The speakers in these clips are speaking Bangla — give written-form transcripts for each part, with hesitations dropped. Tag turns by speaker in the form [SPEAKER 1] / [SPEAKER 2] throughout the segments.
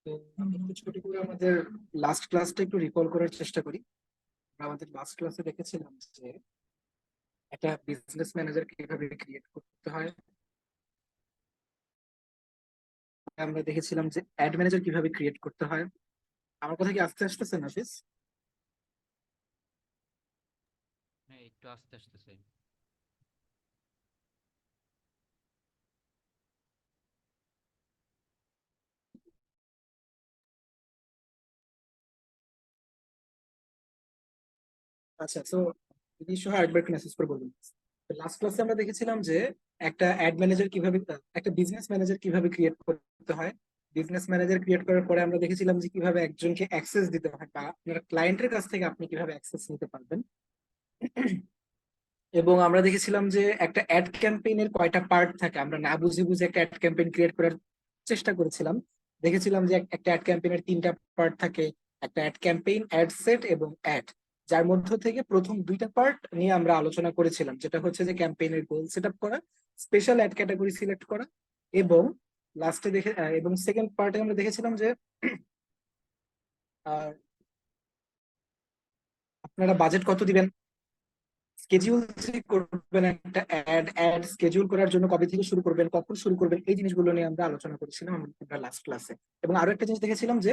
[SPEAKER 1] তো আমি একটু ছোট করে আমাদের লাস্ট ক্লাসটা একটু রিকল করার চেষ্টা করি। আমরা আমাদের লাস্ট ক্লাসে দেখেছিলাম যে একটা বিজনেস ম্যানেজার কিভাবে ক্রিয়েট করতে হয়। আমরা দেখেছিলাম যে অ্যাড ম্যানেজার কিভাবে ক্রিয়েট করতে হয়। আমার কথা কি আস্তে আসতেছে নাফিস?
[SPEAKER 2] হ্যাঁ, একটু আস্তে আসতেছে।
[SPEAKER 1] আচ্ছা, তো যদি সহ আরেকবার একটু মেসেজ করে বলবেন। লাস্ট ক্লাসে আমরা দেখেছিলাম যে একটা অ্যাড ম্যানেজার কিভাবে একটা বিজনেস ম্যানেজার কিভাবে ক্রিয়েট করতে হয়। বিজনেস ম্যানেজার ক্রিয়েট করার পরে আমরা দেখেছিলাম যে কিভাবে একজনকে অ্যাক্সেস দিতে হয় বা আপনার ক্লায়েন্টের কাছ থেকে আপনি কিভাবে অ্যাক্সেস নিতে পারবেন। এবং আমরা দেখেছিলাম যে একটা অ্যাড ক্যাম্পেইনের কয়টা পার্ট থাকে, আমরা না বুঝে বুঝে একটা অ্যাড ক্যাম্পেইন ক্রিয়েট করার চেষ্টা করেছিলাম। দেখেছিলাম যে একটা অ্যাড ক্যাম্পেইনের তিনটা পার্ট থাকে, একটা অ্যাড ক্যাম্পেইন, অ্যাড সেট এবং অ্যাড, যার মধ্য থেকে প্রথম দুইটা পার্ট নিয়ে আমরা আলোচনা করেছিলাম, যেটা হচ্ছে যে ক্যাম্পেইনের গোল সেট আপ করা, স্পেশাল অ্যাড ক্যাটাগরি সিলেক্ট করা, এবং লাস্টে এবং সেকেন্ড পার্টে আমরা দেখেছিলাম যে আহ, আপনারা বাজেট কত দিবেন, স্কেডিউল করবেন, একটা অ্যাড স্কেডিউল করার জন্য কবে থেকে শুরু করবেন, কখন শুরু করবেন, এই জিনিসগুলো নিয়ে আমরা আলোচনা করেছিলাম আমরা লাস্ট ক্লাসে। এবং আরো একটা জিনিস দেখেছিলাম যে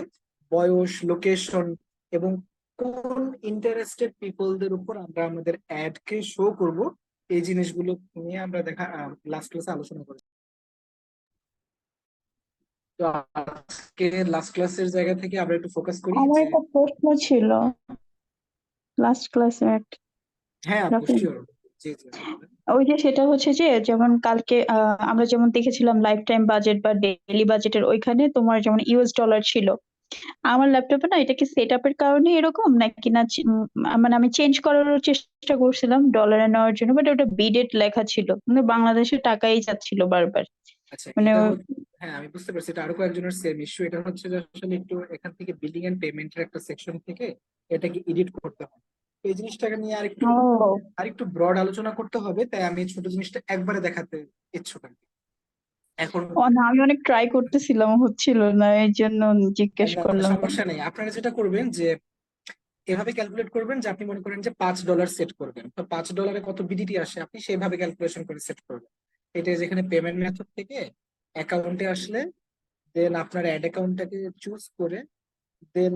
[SPEAKER 1] বয়স, লোকেশন এবং কোন ইন্টারেস্টেড পিপলদের উপর আমরা আমাদের অ্যাড কে শো করব, এই জিনিসগুলো নিয়ে আমরা লাস্ট ক্লাসে আলোচনা করেছি। তো আজকে লাস্ট ক্লাসের জায়গা থেকে আমরা একটু ফোকাস করি
[SPEAKER 3] আমার
[SPEAKER 1] যে
[SPEAKER 3] একটা প্রশ্ন ছিল লাস্ট ক্লাসে
[SPEAKER 1] হ্যাঁ আপু
[SPEAKER 3] রাফি।
[SPEAKER 1] sure। জি জি আপু বলেন।
[SPEAKER 3] ওই যে সেটা হচ্ছে যে যেমন কালকে আমরা যেমন দেখেছিলাম লাইফ টাইম বাজেট বা ডেইলি বাজেটের ওইখানে তোমার যেমন ইউএস ডলার ছিল। আমার ল্যাপটপে না এটা কি সেট আপের কারণে এরকম নাকি না মানে আমি চেঞ্জ করারও চেষ্টা করছিলাম ডলারে নেওয়ার জন্য, বাট ওটা বিডেট লেখা ছিল, মানে বাংলাদেশের টাকাই যাচ্ছিল বারবার।
[SPEAKER 1] আচ্ছা,
[SPEAKER 3] মানে
[SPEAKER 1] এটা হচ্ছে, হ্যাঁ আমি বুঝতে পারছি, এটা আরো কয়েকজনের সেম ইস্যু। এটা হচ্ছে যে আসলে একটু এখান থেকে বিলিং এন্ড পেমেন্টের একটা সেকশন থেকে এটাকে এডিট করতে হয়। তো এই জিনিসটাকে নিয়ে
[SPEAKER 3] ও
[SPEAKER 1] আরেকটু ব্রড আলোচনা করতে হবে, তাই আমি ছোট জিনিসটা একবারে দেখাতে ইচ্ছুক আর কি। এখন
[SPEAKER 3] ও না, আমি অনেক ট্রাই করতেছিলাম, হচ্ছিল না, এই জন্য জিজ্ঞেস
[SPEAKER 1] না,
[SPEAKER 3] করলাম।
[SPEAKER 1] সমস্যা নেই। আপনারা যেটা করবেন যে এভাবে ক্যালকুলেট করবেন যে আপনি মনে করেন যে $5 সেট করবেন, তো $5 কত বিডিটি আসে আপনি সেইভাবে ক্যালকুলেশন করে সেট করবেন। এটা যেখানে পেমেন্ট মেথড থেকে অ্যাকাউন্টে আসলে দেন আপনার অ্যাড অ্যাকাউন্টটাকে চুজ করে দেন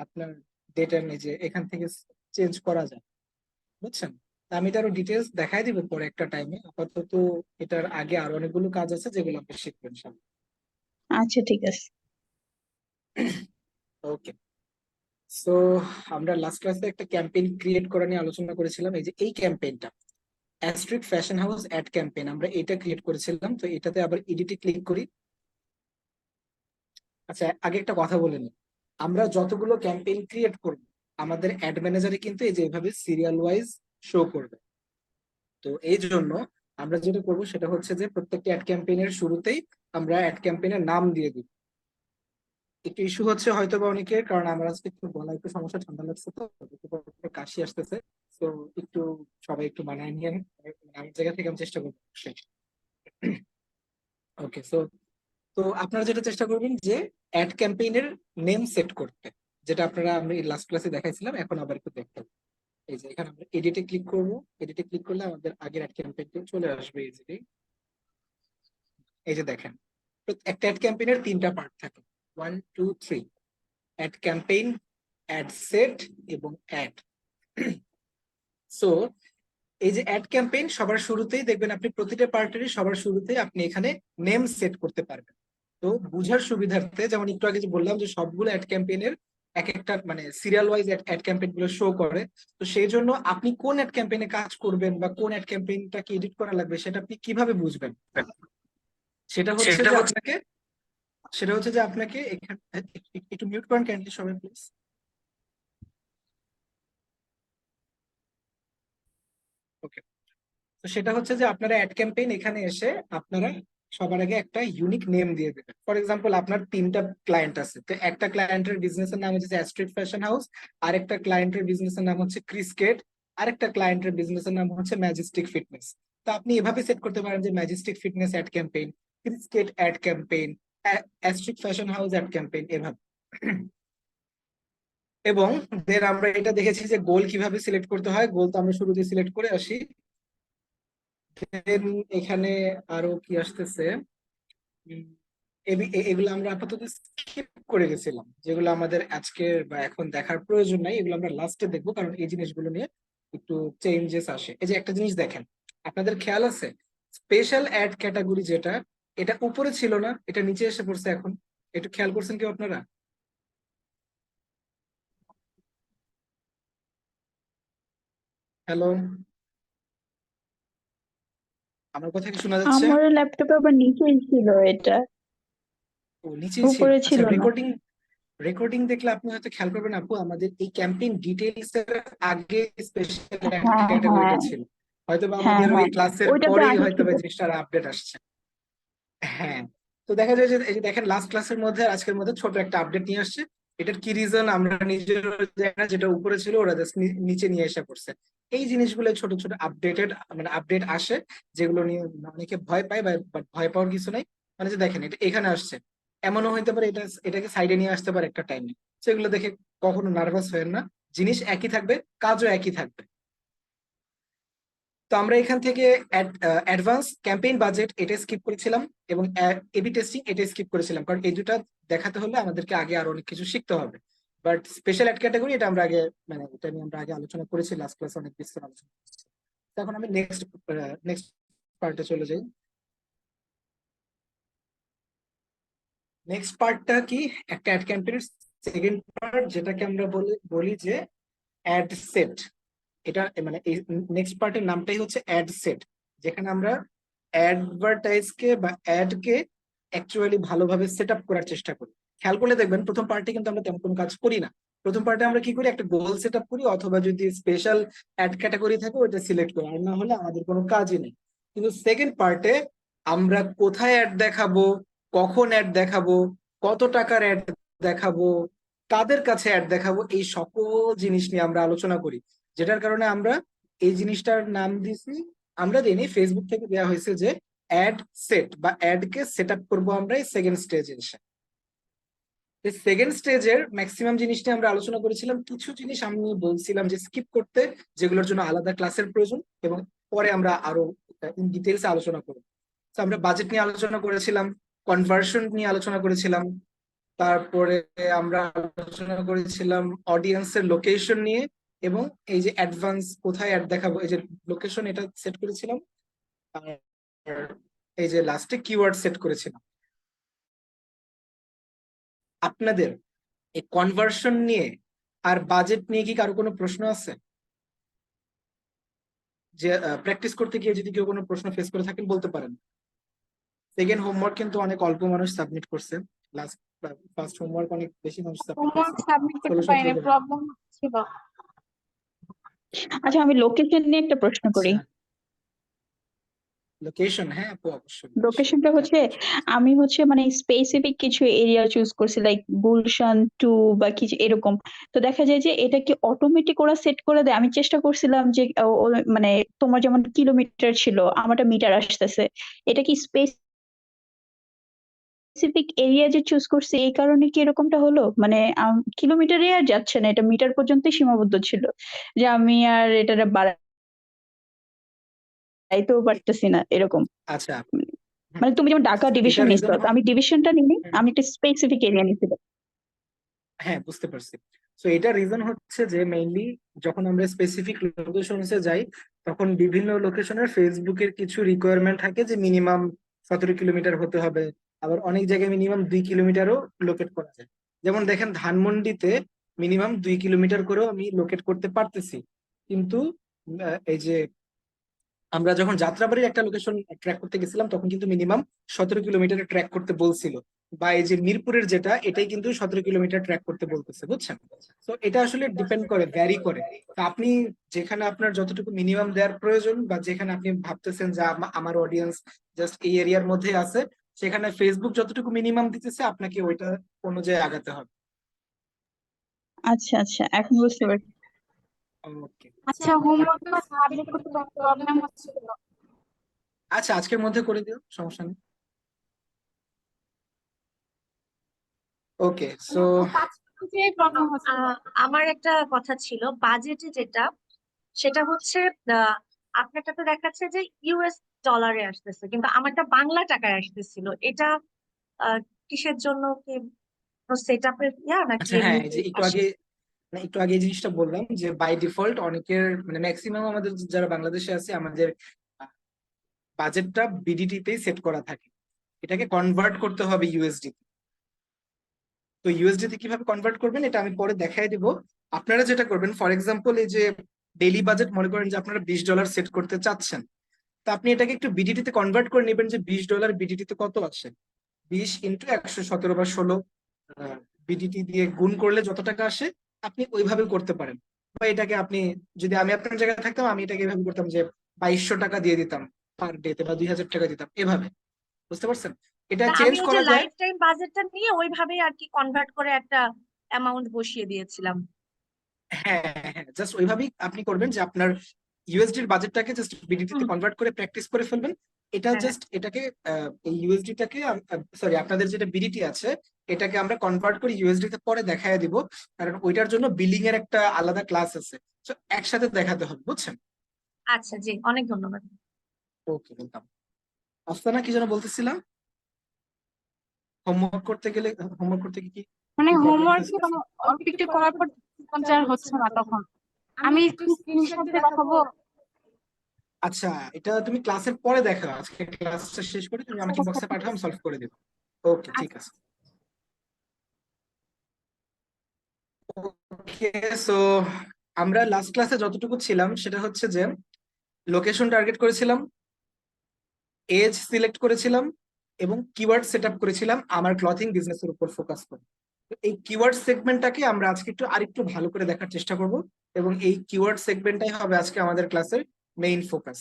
[SPEAKER 1] আপনার ডেটা নিজে এখান থেকে চেঞ্জ করা যায়, বুঝছেন? তা আমি এটা আরো ডিটেলস দেখাই দিব পরে একটা টাইমে। আপাতত এটার আগে আরো অনেকগুলো কাজ আছে যেগুলো আপনি শিখবেন সামনে।
[SPEAKER 3] আচ্ছা ঠিক আছে।
[SPEAKER 1] ওকে, সো আমরা লাস্ট ক্লাসে একটা ক্যাম্পেইন ক্রিয়েট করা নিয়ে আলোচনা করেছিলাম। এই যে এই ক্যাম্পেইনটা Astric fashion house ad campaign, আমরা এটা ক্রিয়েট করেছিলাম। তো এটাতে আবার এডিটে ক্লিক করি। আচ্ছা, আগে একটা কথা বলে নিই, আমরা যতগুলো ক্যাম্পেইন ক্রিয়েট করব আমাদের অ্যাড ম্যানেজারে কিন্তু এই যে এভাবে সিরিয়াল ওয়াইজ শো করবে। তো এই জন্য আমরা যেটা করব সেটা হচ্ছে যে প্রত্যেকটা অ্যাড ক্যাম্পেইনের শুরুতেই আমরা অ্যাড ক্যাম্পেইনের নাম দিয়ে দিই। একটু ইস্যু হচ্ছে হয়তো বা অনেকের, কারণ আমার আজকে একটু গলা একটু সমস্যা, ঠান্ডা লাগছে, তো একটু পর পর কাশি আসতেছে। তো একটু সবাই একটু মানায় নিয়ে আমার জায়গা থেকে আমি চেষ্টা করবো। ওকে, সো তো আপনারা যেটা চেষ্টা করবেন যে অ্যাড ক্যাম্পেইনের নেম সেট করতে, যেটা আপনারা আমি লাস্ট ক্লাসে দেখাইছিলাম, এখন আবার একটু দেখতে হবে। এই যে এখানে আমরা এডিটে ক্লিক করব, এডিটে ক্লিক করলে আমাদের আগের অ্যাড ক্যাম্পেইনটা চলে আসবে ইজিলি। এই যে দেখেন, একটা অ্যাড ক্যাম্পেইনের তিনটা পার্ট থাকে, 1 2 3: অ্যাড ক্যাম্পেইন, অ্যাড সেট এবং অ্যাড। সো এই যে অ্যাড ক্যাম্পেইন সবার শুরুতেই দেখবেন, আপনি প্রতিটা পার্টেরই সবার শুরুতেই আপনি এখানে নেম সেট করতে পারবেন। তো বুঝার সুবিধার্থে, যেমন একটু আগে যে বললাম যে সবগুলো অ্যাড ক্যাম্পেইনের এক একটা মানে সিরিয়াল ওয়াইজ অ্যাড ক্যাম্পেইন গুলো শো করে। তো সেই জন্য আপনি কোন অ্যাড ক্যাম্পেইনে কাজ করবেন বা কোন অ্যাড ক্যাম্পেইনটাকে এডিট করা লাগবে সেটা আপনি কিভাবে বুঝবেন, সেটা হচ্ছে
[SPEAKER 2] সেটা
[SPEAKER 1] যে
[SPEAKER 2] হচ্ছে
[SPEAKER 1] আপনাকে সেটা হচ্ছে যে আপনাকে এখানে একটু মিউট করেন কাইন্ডলি সবাই প্লিজ। ওকে, তো সেটা হচ্ছে যে আপনারা অ্যাড ক্যাম্পেইন এখানে এসে আপনারা সবার আগে একটা ইউনিক নেম দিয়ে দেবেন। ফর এক্সাম্পল আপনার তিনটা ক্লায়েন্ট আছে, তো একটা ক্লায়েন্টের বিজনেসের নাম হচ্ছে স্ট্রিট ফ্যাশন হাউস, আরেকটা ক্লায়েন্টের বিজনেসের নাম হচ্ছে ক্রিসকেট, আরেকটা ক্লায়েন্টের বিজনেসের নাম হচ্ছে ম্যাজেস্টিক ফিটনেস। তো আপনি এভাবে সেট করতে পারেন যে Majestic Fitness ad campaign, Crisket ad campaign, Astric fashion house ad campaign এভাবে। এবং দেন আমরা এটা দেখেছি যে গোল কিভাবে সিলেক্ট করতে হয়। গোল তো আমরা শুরুতে সিলেক্ট করে আসি। দেন এখানে আরো কি আসতেছে, উম, এগুলো আমরা আপাতত স্কিপ করে গেছিলাম, যেগুলো আমাদের আজকে বা এখন দেখার প্রয়োজন নাই, এগুলো আমরা লাস্টে দেখবো, কারণ এই জিনিসগুলো নিয়ে একটু চেঞ্জেস আসে। এই যে একটা জিনিস দেখেন, আপনাদের খেয়াল আছে স্পেশাল অ্যাড ক্যাটাগরি যেটা, এটা উপরে ছিল না, এটা নিচে এসে পড়ছে এখন। একটু খেয়াল করছেন কি আপনারা? হ্যালো, আমার কথা কি শোনা যাচ্ছে?
[SPEAKER 3] আমার ল্যাপটপে আবার নিচেই ছিল এটা,
[SPEAKER 1] ও নিচেই ছিল,
[SPEAKER 3] উপরে
[SPEAKER 1] আচ্ছা।
[SPEAKER 3] ছিল না।
[SPEAKER 1] রেকর্ডিং রেকর্ডিং দেখলে আপনি হয়তো খেয়াল করবেন আপু, আমাদের এই ক্যাম্পেইন ডিটেইলস এর আগে স্পেশাল
[SPEAKER 3] হ্যাঁ, হ্যাঁ,
[SPEAKER 1] ক্যাটাগরিটা ছিল। হয়তো বা
[SPEAKER 3] হ্যাঁ,
[SPEAKER 1] আমাদের ওই
[SPEAKER 3] হ্যাঁ,
[SPEAKER 1] ক্লাসের
[SPEAKER 3] ওইটাতে
[SPEAKER 1] পরেই
[SPEAKER 3] আগে
[SPEAKER 1] হয়তো
[SPEAKER 3] ছিল।
[SPEAKER 1] বা জিনিসটার আপডেট আসছে। হ্যাঁ, তো দেখা যায় যে এই যে দেখেন লাস্ট ক্লাসের মধ্যে আর আজকের মধ্যে ছোট একটা আপডেট নিয়ে আসছে। এটার কি রিজন আমরা নিজেরও জানি না, যেটা উপরে ছিল ওরা জাস্ট নিচে নিয়ে এসে পড়ছে। এই জিনিসগুলো ছোট ছোট আপডেটেড মানে আপডেট আসে, যেগুলো নিয়ে অনেকে ভয় পায়, বাট ভয় পাওয়ার কিছু নাই। মানে যে দেখেন এটা এখানে আসছে, এমনও হইতে পারে এটাকে সাইডে নিয়ে আসতে পারে একটা টাইমে। সেগুলো দেখে কখনো নার্ভাস হয়েন না, জিনিস একই থাকবে, কাজও একই থাকবে। তো আমরা এখান থেকে অ্যাডভান্স ক্যাম্পেইন বাজেট এটা স্কিপ করেছিলাম, এবং এবি টেস্টিং এটা স্কিপ করেছিলাম, কারণ এই দুটা দেখাতে হলে আমাদেরকে আগে আরো অনেক কিছু শিখতে হবে। বাট স্পেশাল অ্যাড ক্যাটাগরি এটা আমরা আগে মানে এটা নিয়ে আমরা আগে আলোচনা করেছি, লাস্ট ক্লাসে অনেক বিস্তার আলোচনা করেছি। তো এখন আমি নেক্সট পার্টে চলে যাই। নেক্সট পার্টটা কি, একটা অ্যাড ক্যাম্পেইনের সেকেন্ড পার্ট, যেটাকে আমরা বলি বলি যে অ্যাড সেট। এটা মানে এই নেক্সট পার্টের নামটাই হচ্ছে অ্যাড সেট, যেখানে আমরা অ্যাডভার্টাইজ কে বা অ্যাড কে অ্যাকচুয়ালি ভালোভাবে সেট আপ করার চেষ্টা করি। খেয়াল করলে দেখবেন প্রথম পার্টে কিন্তু আমরা তেমন কোনো কাজ করি না। প্রথম পার্টে আমরা কি করি, একটা গোল সেট আপ করি, অথবা যদি স্পেশাল অ্যাড ক্যাটাগরি থাকে ওইটা সিলেক্ট করি, আর না হলে আমাদের কোনো কাজই নেই। কিন্তু সেকেন্ড পার্টে আমরা কোথায় অ্যাড দেখাবো, কখন অ্যাড দেখাবো, কত টাকার অ্যাড দেখাবো, কাদের কাছে অ্যাড দেখাবো, এই সকল জিনিস নিয়ে আমরা আলোচনা করি। যেটার কারণে আমরা এই জিনিসটার নাম দিছি, আমরা দিইনি, ফেসবুক থেকে দেওয়া হয়েছে যে অ্যাড সেট বা অ্যাড কে সেট আপ করবো আমরা এই সেকেন্ড স্টেজে এসে। এই সেকেন্ড স্টেজের ম্যাক্সিমাম জিনিসটা আমরা আলোচনা করেছিলাম, কিছু জিনিস আমি বলছিলাম যে স্কিপ করতে, যেগুলোর জন্য আলাদা ক্লাসের প্রয়োজন, এবং পরে আমরা আরো ইন ডিটেলস আলোচনা করব। তো আমরা বাজেট নিয়ে আলোচনা করেছিলাম, কনভার্সন নিয়ে আলোচনা করেছিলাম, তারপরে আমরা আলোচনা করেছিলাম অডিয়েন্সের লোকেশন নিয়ে, এবং এই যে অ্যাডভান্স কোথায় অ্যাড দেখাবো এই যে লোকেশন এটা সেট করেছিলাম, আর এই যে লাস্টে কিওয়ার্ড সেট করেছিলাম। আপনাদের এই কনভার্সন নিয়ে আর বাজেট নিয়ে কি কারো কোনো প্রশ্ন আছে? যে প্র্যাকটিস করতে গিয়ে যদি কেউ কোনো প্রশ্ন ফেস করে থাকেন বলতে পারেন। সেকেন্ড হোমওয়ার্ক কিন্তু অনেক অল্প মানুষ সাবমিট করছে, লাস্ট ফার্স্ট হোমওয়ার্ক অনেক বেশি মানুষ সাবমিট
[SPEAKER 4] হোমওয়ার্ক
[SPEAKER 1] করছে,
[SPEAKER 4] সাবমিট করতে
[SPEAKER 1] 16-17
[SPEAKER 4] পারিনি,
[SPEAKER 1] জন।
[SPEAKER 4] প্রবলেম ছিল।
[SPEAKER 3] আচ্ছা, আমি লোকেশন নিয়ে একটা প্রশ্ন করি।
[SPEAKER 1] আচ্ছা, লোকেশন, হ্যাঁ আপু অবশ্যই লোকেশন
[SPEAKER 3] লোকেশনটা হচ্ছে, আমি হচ্ছে মানে স্পেসিফিক কিছু এরিয়া চুজ করছি, লাইক গুলশান টু বা কিছু এরকম। তো দেখা যায় যে এটা কি অটোমেটিক ওরা সেট করে দেয়? আমি চেষ্টা করছিলাম যে মানে তোমার যেমন কিলোমিটার ছিল, আমারটা মিটার আসতেছে। এটা কি স্পেসিফিক এরিয়া যে চুজ করছে এই কারণে কি এরকমটা হলো? মানে কিলোমিটারে আর যাচ্ছে না, এটা মিটার পর্যন্তই সীমাবদ্ধ ছিল, যে আমি আর এটা বাড়াইতেও পারতেছি না এরকম।
[SPEAKER 1] আচ্ছা। হুম,
[SPEAKER 3] মানে তুমি যেমন ঢাকা
[SPEAKER 1] এটা
[SPEAKER 3] ডিভিশন
[SPEAKER 1] রিজন
[SPEAKER 3] নিছো, তো আমি ডিভিশনটা নিইনি,
[SPEAKER 1] হুম,
[SPEAKER 3] আমি একটা স্পেসিফিক এরিয়া নিয়েছিলাম।
[SPEAKER 1] হ্যাঁ বুঝতে পারছি। তো এটা রিজন হচ্ছে যে মেইনলি যখন আমরা স্পেসিফিক লোকেশনসে যাই, তখন বিভিন্ন লোকেশনের ফেসবুকের কিছু রিকোয়ারমেন্ট থাকে যে মিনিমাম 17 কিলোমিটার হতে হবে, আবার অনেক জায়গায় মিনিমাম 2 কিলোমিটারও লোকেট করা যায়। যেমন দেখেন ধানমন্ডিতে মিনিমাম 2 কিলোমিটার করেও আমি লোকেট করতে পারতেছি, কিন্তু এই যে আমরা যখন যাত্রাবাড়ির একটা লোকেশন ট্র্যাক করতে গেছিলাম তখন কিন্তু মিনিমাম 17 কিলোমিটার ট্র্যাক করতে বলছিল, বা এই যে মিরপুরের যেটা এটাই কিন্তু 17 কিলোমিটার ট্র্যাক করতে বলতেছে, বুঝছেন? তো এটা আসলে ডিপেন্ড করে, ভ্যারি করে। তো আপনি যেখানে আপনার যতটুকু মিনিমাম দেওয়ার প্রয়োজন, বা যেখানে আপনি ভাবতেছেন যে আমার অডিয়েন্স জাস্ট এই এরিয়ার মধ্যে আছে, সেখানে ফেসবুক যতটুকু মিনিমাম দিতেছে আপনাকে ওইটা অনুযায়ী আগাতে হবে।
[SPEAKER 3] আচ্ছা, আচ্ছা, এখন বুঝতে পারছি।
[SPEAKER 1] ওকে।
[SPEAKER 4] আচ্ছা, হোমওয়ার্কটা সাবমিট করতে প্রবলেম হচ্ছিল।
[SPEAKER 1] আচ্ছা, আজকের মধ্যে করে দিও, সমস্যা নেই। ওকে, সো
[SPEAKER 4] যে প্রবলেম হচ্ছে
[SPEAKER 5] আমার একটা কথা ছিল, বাজেটে যেটা, সেটা হচ্ছে আপনারটাতে দেখাচ্ছে যে ইউএস ডলারে আসতেছে, কিন্তু আমারটা বাংলা টাকায় আসতেছিল। এটা আহ, কিসের জন্য? কি সেট আপের নাকি
[SPEAKER 1] আচ্ছা, হ্যাঁ, এই
[SPEAKER 5] এমনিতে
[SPEAKER 1] যে একটু আগে এই জিনিসটা বললাম যে বাই ডিফল্ট অনেকের মানে ম্যাক্সিমাম আমাদের যারা বাংলাদেশে আছে আমাদের বাজেটটা বিডিটি তেই সেট করা থাকে, এটাকে কনভার্ট করতে হবে ইউএসডি। তো ইউএসডি তে কিভাবে কনভার্ট করবেন এটা আমি পরে দেখাই দিব। আপনারা যেটা করবেন, ফর এক্সাম্পল এই যে ডেইলি বাজেট মনে করেন যে আপনারা $20 সেট করতে চাচ্ছেন, তা আপনি এটাকে একটু বিডিটি তে কনভার্ট করে নেবেন যে $20 বিডিটি তে কত আসে, 20 ইন্টু 117 বা 16 বিডিটি দিয়ে গুণ করলে যত টাকা আসে আপনি ওইভাবে করতে পারেন। বা এটাকে আপনি, যদি আমি আপনার জায়গায় থাকতাম আমি এটাকে এভাবে করতাম যে 2200 টাকা দিয়ে দিতাম পার ডে তে, বা 2000 টাকা দিতাম এভাবে। বুঝতে পারছেন? এটা
[SPEAKER 5] না,
[SPEAKER 1] চেঞ্জ
[SPEAKER 5] আমি ওই যে
[SPEAKER 1] করা যায়।
[SPEAKER 5] লাইফ টাইম বাজেটটা নিয়ে ওইভাবেই আর কি কনভার্ট করে একটা অ্যামাউন্ট বসিয়ে দিয়েছিলাম।
[SPEAKER 1] হ্যাঁ, হ্যাঁ, জাস্ট ওইভাবেই আপনি করবেন যে আপনার ইউএসডি এর বাজেটটাকে জাস্ট বিডিটি তে
[SPEAKER 5] হুম,
[SPEAKER 1] কনভার্ট করে প্র্যাকটিস করে ফেলবেন। এটা
[SPEAKER 5] হ্যাঁ, হ্যাঁ।
[SPEAKER 1] জাস্ট এটাকে এই ইউএসডি টাকে, সরি, আপনাদের যেটা বিডিটি আছে এটাকে আমরা কনভার্ট করে ইউএসডি তে পরে দেখায় দিব, কারণ ওইটার জন্য বিলিং এর একটা আলাদা ক্লাস আছে। তো একসাথে দেখাতে হবে, বুঝছেন?
[SPEAKER 5] আচ্ছা, জি, অনেক ধন্যবাদ।
[SPEAKER 1] ওকে, ওয়েলকাম। আফসানা কি যেন বলতেছিলাম, হোমওয়ার্ক করতে গেলে, হোমওয়ার্ক করতে কি কি
[SPEAKER 4] মানে
[SPEAKER 1] কি প্রবলেম
[SPEAKER 4] হোমওয়ার্ক
[SPEAKER 1] ফেস করছেন?
[SPEAKER 4] অল্প একটু করার পর মনে আর হচ্ছে না তখন। আমি একটু স্ক্রিনশট দিয়ে দেখাবো।
[SPEAKER 1] আচ্ছা, এটা তুমি ক্লাসের পরে দেখো, আজকে ক্লাসটা শেষ করে তুমি আমাকে ইনবক্সে পাঠাও, আমি সলভ করে দেবো। ওকে, ঠিক আছে। ওকে, সো আমরা লাস্ট ক্লাসে যতটুকু ছিলাম সেটা হচ্ছে যে লোকেশন টার্গেট করেছিলাম, এজ সিলেক্ট করেছিলাম, এবং কিওয়ার্ড সেট আপ করেছিলাম আমার ক্লথিং বিজনেসের উপর ফোকাস করে। তো এই কিওয়ার্ড সেগমেন্টটাকে আমরা আজকে একটু আরেকটু ভালো করে দেখার চেষ্টা করব, এবং এই কিওয়ার্ড সেগমেন্টটাই হবে আজকে আমাদের ক্লাসের মেইন ফোকাস।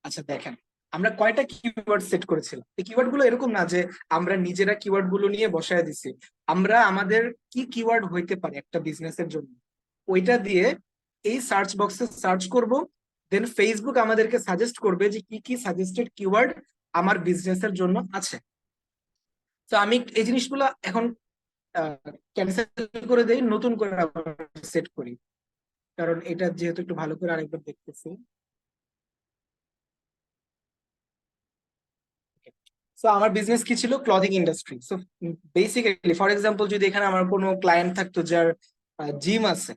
[SPEAKER 1] আচ্ছা, দেখেন, আমরা কয়টা কিওয়ার্ড সেট করেছিলাম। এই কিওয়ার্ড গুলো এরকম না যে আমরা নিজেরা কিওয়ার্ড গুলো নিয়ে বসায় দিছি। আমরা আমাদের কি কিওয়ার্ড হইতে পারে একটা বিজনেসের জন্য ওইটা দিয়ে এই সার্চ বক্সে সার্চ করব, দেন ফেসবুক আমাদেরকে সাজেস্ট করবে যে কি কি সাজেস্টেড কিওয়ার্ড আমার বিজনেসের জন্য আছে। তো আমি এই জিনিসগুলো এখন ক্যান্সেল করে দেই, নতুন করে সেট করি, কারণ এটা যেহেতু একটু ভালো করে আরেকবার দেখতেছি। সো আমার বিজনেস কি ছিল, clothing industry. So basically for example যদি এখানে আমার কোনো ক্লায়েন্ট থাকতো যার জিম আছে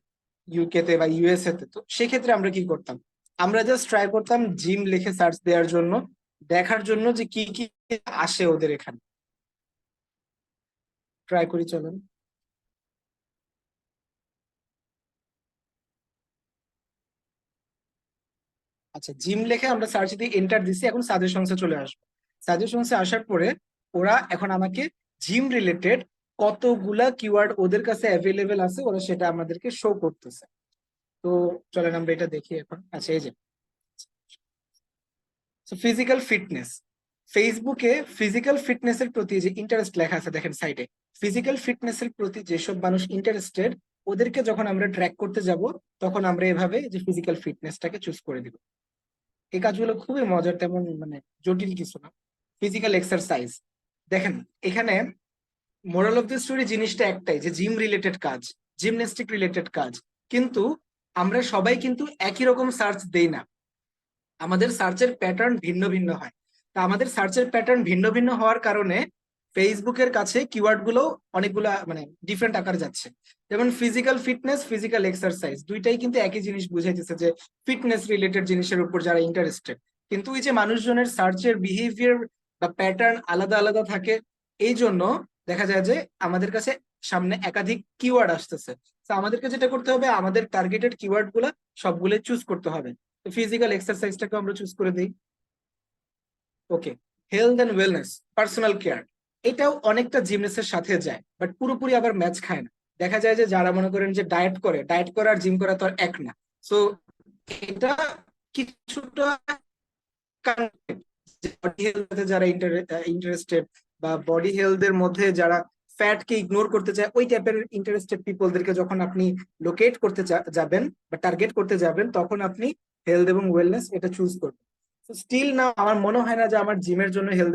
[SPEAKER 1] ইউকে তে বা ইউএসএ তে, তো সেক্ষেত্রে আমরা কি করতাম, আমরা জাস্ট ট্রাই করতাম জিম লিখে সার্চ দেওয়ার জন্য, দেখার জন্য যে কি কি আসে ওদের এখানে। ট্রাই করি, চলুন। আচ্ছা, জিম লিখে আমরা সার্চ দিয়ে এন্টার দিছি, এখন সাজেশনসে চলে আসবো। সাজেশনসে আসার পরে ওরা এখন আমাকে জিম রিলেটেড কতগুলা কিওয়ার্ড ওদের কাছে অ্যাভেলেবেল আছে ওরা সেটা আমাদেরকে শো করতেছে। তো চলেন আমরা এটা দেখি এখন। আচ্ছা, এই যে ফিজিক্যাল ফিটনেস, ফেসবুকে ফিজিক্যাল ফিটনেস এর প্রতি যে ইন্টারেস্ট লেখা আছে দেখেন সাইডে, ফিজিক্যাল ফিটনেস এর প্রতি যেসব মানুষ ইন্টারেস্টেড ওদেরকে যখন আমরা ট্র্যাক করতে যাব তখন আমরা এভাবে যে ফিজিক্যাল ফিটনেসটাকে চুজ করে দিব। এই কাজগুলো খুবই মজার, তেমন মানে জটিল কিছু না। ফিজিক্যাল এক্সারসাইজ, দেখেন এখানে মোরাল অফ দ্য স্টোরি জিনিসটা একটাই, যে জিম রিলেটেড কাজ, জিমন্যাস্টিক রিলেটেড কাজ, কিন্তু আমরা সবাই কিন্তু একই রকম সার্চ দেই না, আমাদের সার্চের প্যাটার্ন ভিন্ন ভিন্ন হয়। তা আমাদের সার্চের প্যাটার্ন ভিন্ন ভিন্ন হওয়ার কারণে ফেসবুকের কাছে কিওয়ার্ড গুলো অনেকগুলা মানে ডিফারেন্ট আকার যাচ্ছে। যেমন ফিজিক্যাল ফিটনেস, ফিজিক্যাল এক্সারসাইজ দুইটাই কিন্তু একই জিনিস বুঝাইতেছে যে ফিটনেস রিলেটেড জিনিসের উপর যারা ইন্টারেস্টেড, কিন্তু ওই যে মানুষজনের সার্চের বিহেভিয়ার বা প্যাটার্ন আলাদা আলাদা থাকে, এই জন্য দেখা যায় যে আমাদের কাছে সামনে একাধিক কিওয়ার্ড আসতেছে। তো আমাদেরকে যেটা করতে হবে, আমাদের টার্গেটেড কিওয়ার্ড গুলা সবগুলো চুজ করতে হবে। ফিজিক্যাল এক্সারসাইজটাকে আমরা চুজ করে দিই। Okay, health and wellness, personal care, এটাও অনেকটা জিমনেসের সাথে যায়, বাট পুরোপুরি আবার ম্যাচ খায় না। দেখা যায় যে যারা মনে করেন যে ডায়েট করে, ডায়েট করা আর জিম করা তো আর এক না। সো এটা কিছুটা বডি হেলথে যারা ইন্টারেস্টেড বা বডি হেলথের মধ্যে যারা ফ্যাট কে ইগনোর করতে চায়, ওই টাইপের ইন্টারেস্টেড পিপলদেরকে যখন আপনি লোকেট করতে যাবেন বা টার্গেট করতে যাবেন, তখন আপনি হেলথ এবং ওয়েলনেস এটা চুজ করবেন। স্টিল না, আমার মনে হয় না যে আমার জিমের জন্য হেলথ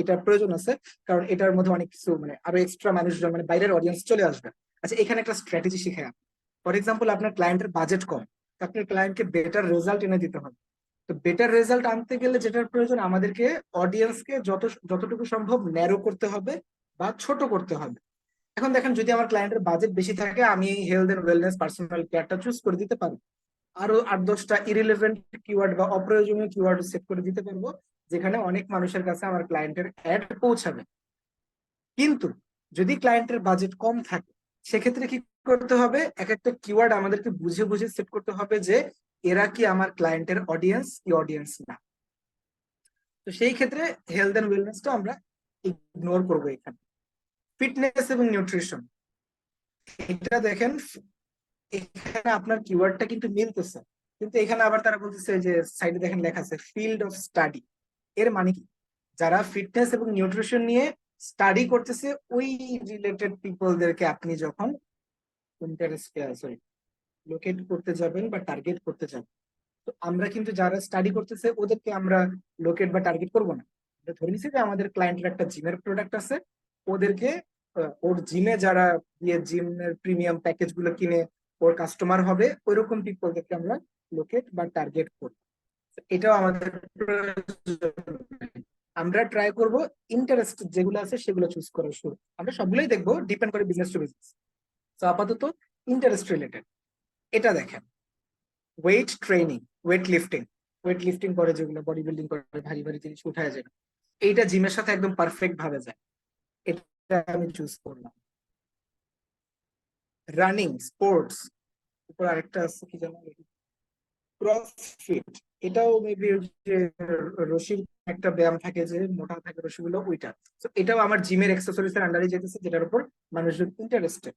[SPEAKER 1] এটা প্রয়োজন আছে, কারণ এটার মধ্যে অনেক কিছু মানে আরো এক্সট্রা মানুষজন মানে বাইরের অডিয়েন্স চলে আসবে। আচ্ছা, এখানে একটা স্ট্র্যাটেজি শিখে। ফর এক্সাম্পল, আপনার ক্লায়েন্টের বাজেট কম, আপনার ক্লায়েন্টকে বেটার রেজাল্ট এনে দিতে হবে। তো বেটার রেজাল্ট আনতে গেলে যেটার প্রয়োজন, আমাদেরকে অডিয়েন্সকে যতটুকু সম্ভব ন্যারো করতে হবে বা ছোট করতে হবে। এখন দেখেন, যদি আমার ক্লায়েন্টের বাজেট বেশি থাকে, আমি হেলথ এন্ড ওয়েলনেস পার্সোনাল কেয়ারটা চুজ করে দিতে পারি। আরো 8-10টা ইরিলেভেন্ট কিওয়ার্ড বা অপ্রয়োজনীয় কিওয়ার্ড সেট করে দিতে পারবো, যেখানে অনেক মানুষের কাছে আমার ক্লায়েন্টের অ্যাড পৌঁছাবে। কিন্তু যদি ক্লায়েন্টের বাজেট কম থাকে, সেক্ষেত্রে কি করতে হবে, এক একটা কিওয়ার্ড আমাদেরকে বুঝে বুঝে সেট করতে হবে যে এরা কি আমার ক্লায়েন্টের অডিয়েন্স কি অডিয়েন্স না। তো সেই ক্ষেত্রে হেলথ এন্ড ওয়েলনেসটা আমরা ইগনোর করবো। এখানে ফিটনেস এবং নিউট্রিশন, এটা দেখেন, এখানে আপনার কিওয়ার্ডটা কিন্তু মিলতেছে, কিন্তু এখানে আবার তারা বলতেছে যে সাইডে দেখেন লেখা আছে ফিল্ড অফ স্টাডি। এর মানে কি, যারা ফিটনেস এবং নিউট্রিশন নিয়ে স্টাডি করতেছে, ওই রিলেটেড পিপলদেরকে আপনি যখন লোকেট করতে যাবেন বা টার্গেট করতে যাবেন, তো আমরা কিন্তু যারা স্টাডি করতেছে ওদেরকে আমরা লোকেট বা টার্গেট করবো না। আমরা ধরে নিচ্ছি যে আমাদের ক্লায়েন্টের একটা জিমের প্রোডাক্ট আছে, ওদেরকে ওর জিমে যারা গিয়ে জিমের প্রিমিয়াম প্যাকেজ গুলো কিনে ওর কাস্টমার হবে, ওইরকম পিপলদেরকে আমরা লোকেট বা টার্গেট করবো। এটাও আমাদের আমরা ট্রাই করব ইন্টারেস্ট যেগুলো আছে সেগুলো চুজ করার শুরু। আমরা সবগুলোই দেখবো, ডিপেন্ড করে বিজনেস টু বিজনেস। তো আপাতত ইন্টারেস্ট রিলেটেড এটা দেখেন, ওয়েট ট্রেনিং, ওয়েট লিফটিং করে যেগুলো, বডি বিল্ডিং করে, ভারী ভারী জিনিস উঠায় যায়, এইটা জিমের সাথে একদম পারফেক্ট ভাবে যায়, এটা আমি চুজ করলাম। রানিং স্পোর্টস, উপর আরেকটা আছে কি জানো, ক্রসফিট, এটাও মেবি যে রশির একটা ব্যায়াম থাকে যে মোটা থাকে রশিগুলো, ওইটা। তো এটাও আমার জিমের এক্সেসরিজ এর আন্ডারে যেতেছে, যেটার উপর মানুষজন ইন্টারেস্টেড,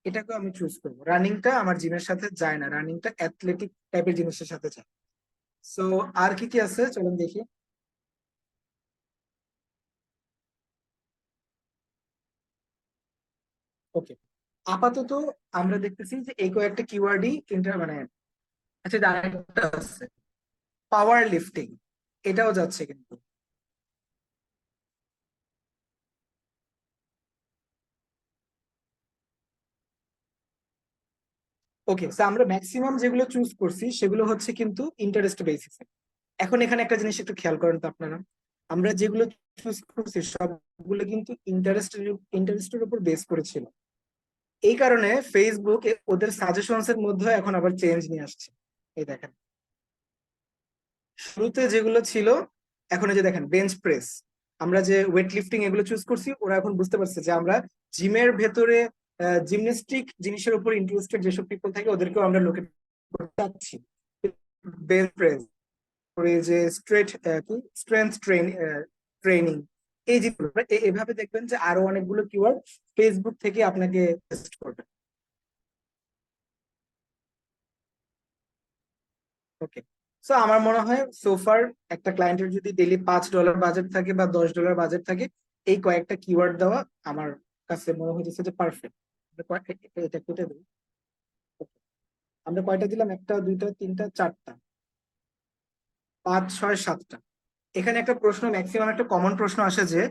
[SPEAKER 1] এটাকে আমি চুজ করবো। রানিংটা আমার জিমের সাথে যায় না, রানিংটা অ্যাথলেটিক টাইপের জিনিসের সাথে যায়। সো আর কি কি আছে চলুন দেখি। ওকে, আপাতত আমরা দেখতেছি যে এই কয়েকটা কিওয়ার্ডই মানে, আচ্ছা আরেকটা আছে পাওয়ার লিফটিং, এটাও যাচ্ছে কিন্তু। ওকে, আমরা ম্যাক্সিমাম যেগুলো চুজ করছি সেগুলো হচ্ছে কিন্তু ইন্টারেস্ট বেসিসে। এখন এখানে একটা জিনিস একটু খেয়াল করেন তো আপনারা, আমরা যেগুলো চুজ করছি সবগুলো কিন্তু ইন্টারেস্টের উপর বেস করেছিল। এই কারণে ফেসবুক ওদের সাজেশনস এর মধ্যে এখন আবার চেঞ্জ নিয়ে আসছে। এই দেখেন, শুরুতে যেগুলো ছিল, এখন এই যে দেখেন বেঞ্চ প্রেস, আমরা যে ওয়েট লিফটিং এগুলো চুজ করছি, ওরা এখন বুঝতে পারছে যে আমরা জিমের ভেতরে জিমন্যাস্টিক জিনিসের উপর ইন্টারেস্টেড যেসব পিপল থাকে ওদেরকেও আমরা লোকেট করতে চাচ্ছি। বেঞ্চ প্রেস, যে স্ট্রেংথ ট্রেনিং, এই যেগুলো এভাবে দেখবেন যে আরো অনেকগুলো কিওয়ার্ড ফেসবুক থেকে আপনাকে টেস্ট করবে। ওকে, সো আমার মনে হয় সোফার একটা ক্লায়েন্টের যদি ডেইলি $5 বাজেট থাকে বা $10 বাজেট থাকে, এই কয়েকটা কিওয়ার্ড দেওয়া আমার কাছে মনে হয়েছে যে পারফেক্ট। এটা কেটে দেবো। আমরা কয়টা দিলাম, 1, 2, 3, 4, 5, 6, 7টা। এখানে একটা প্রশ্ন, ম্যাক্সিমাম একটা কমন প্রশ্ন আসে যে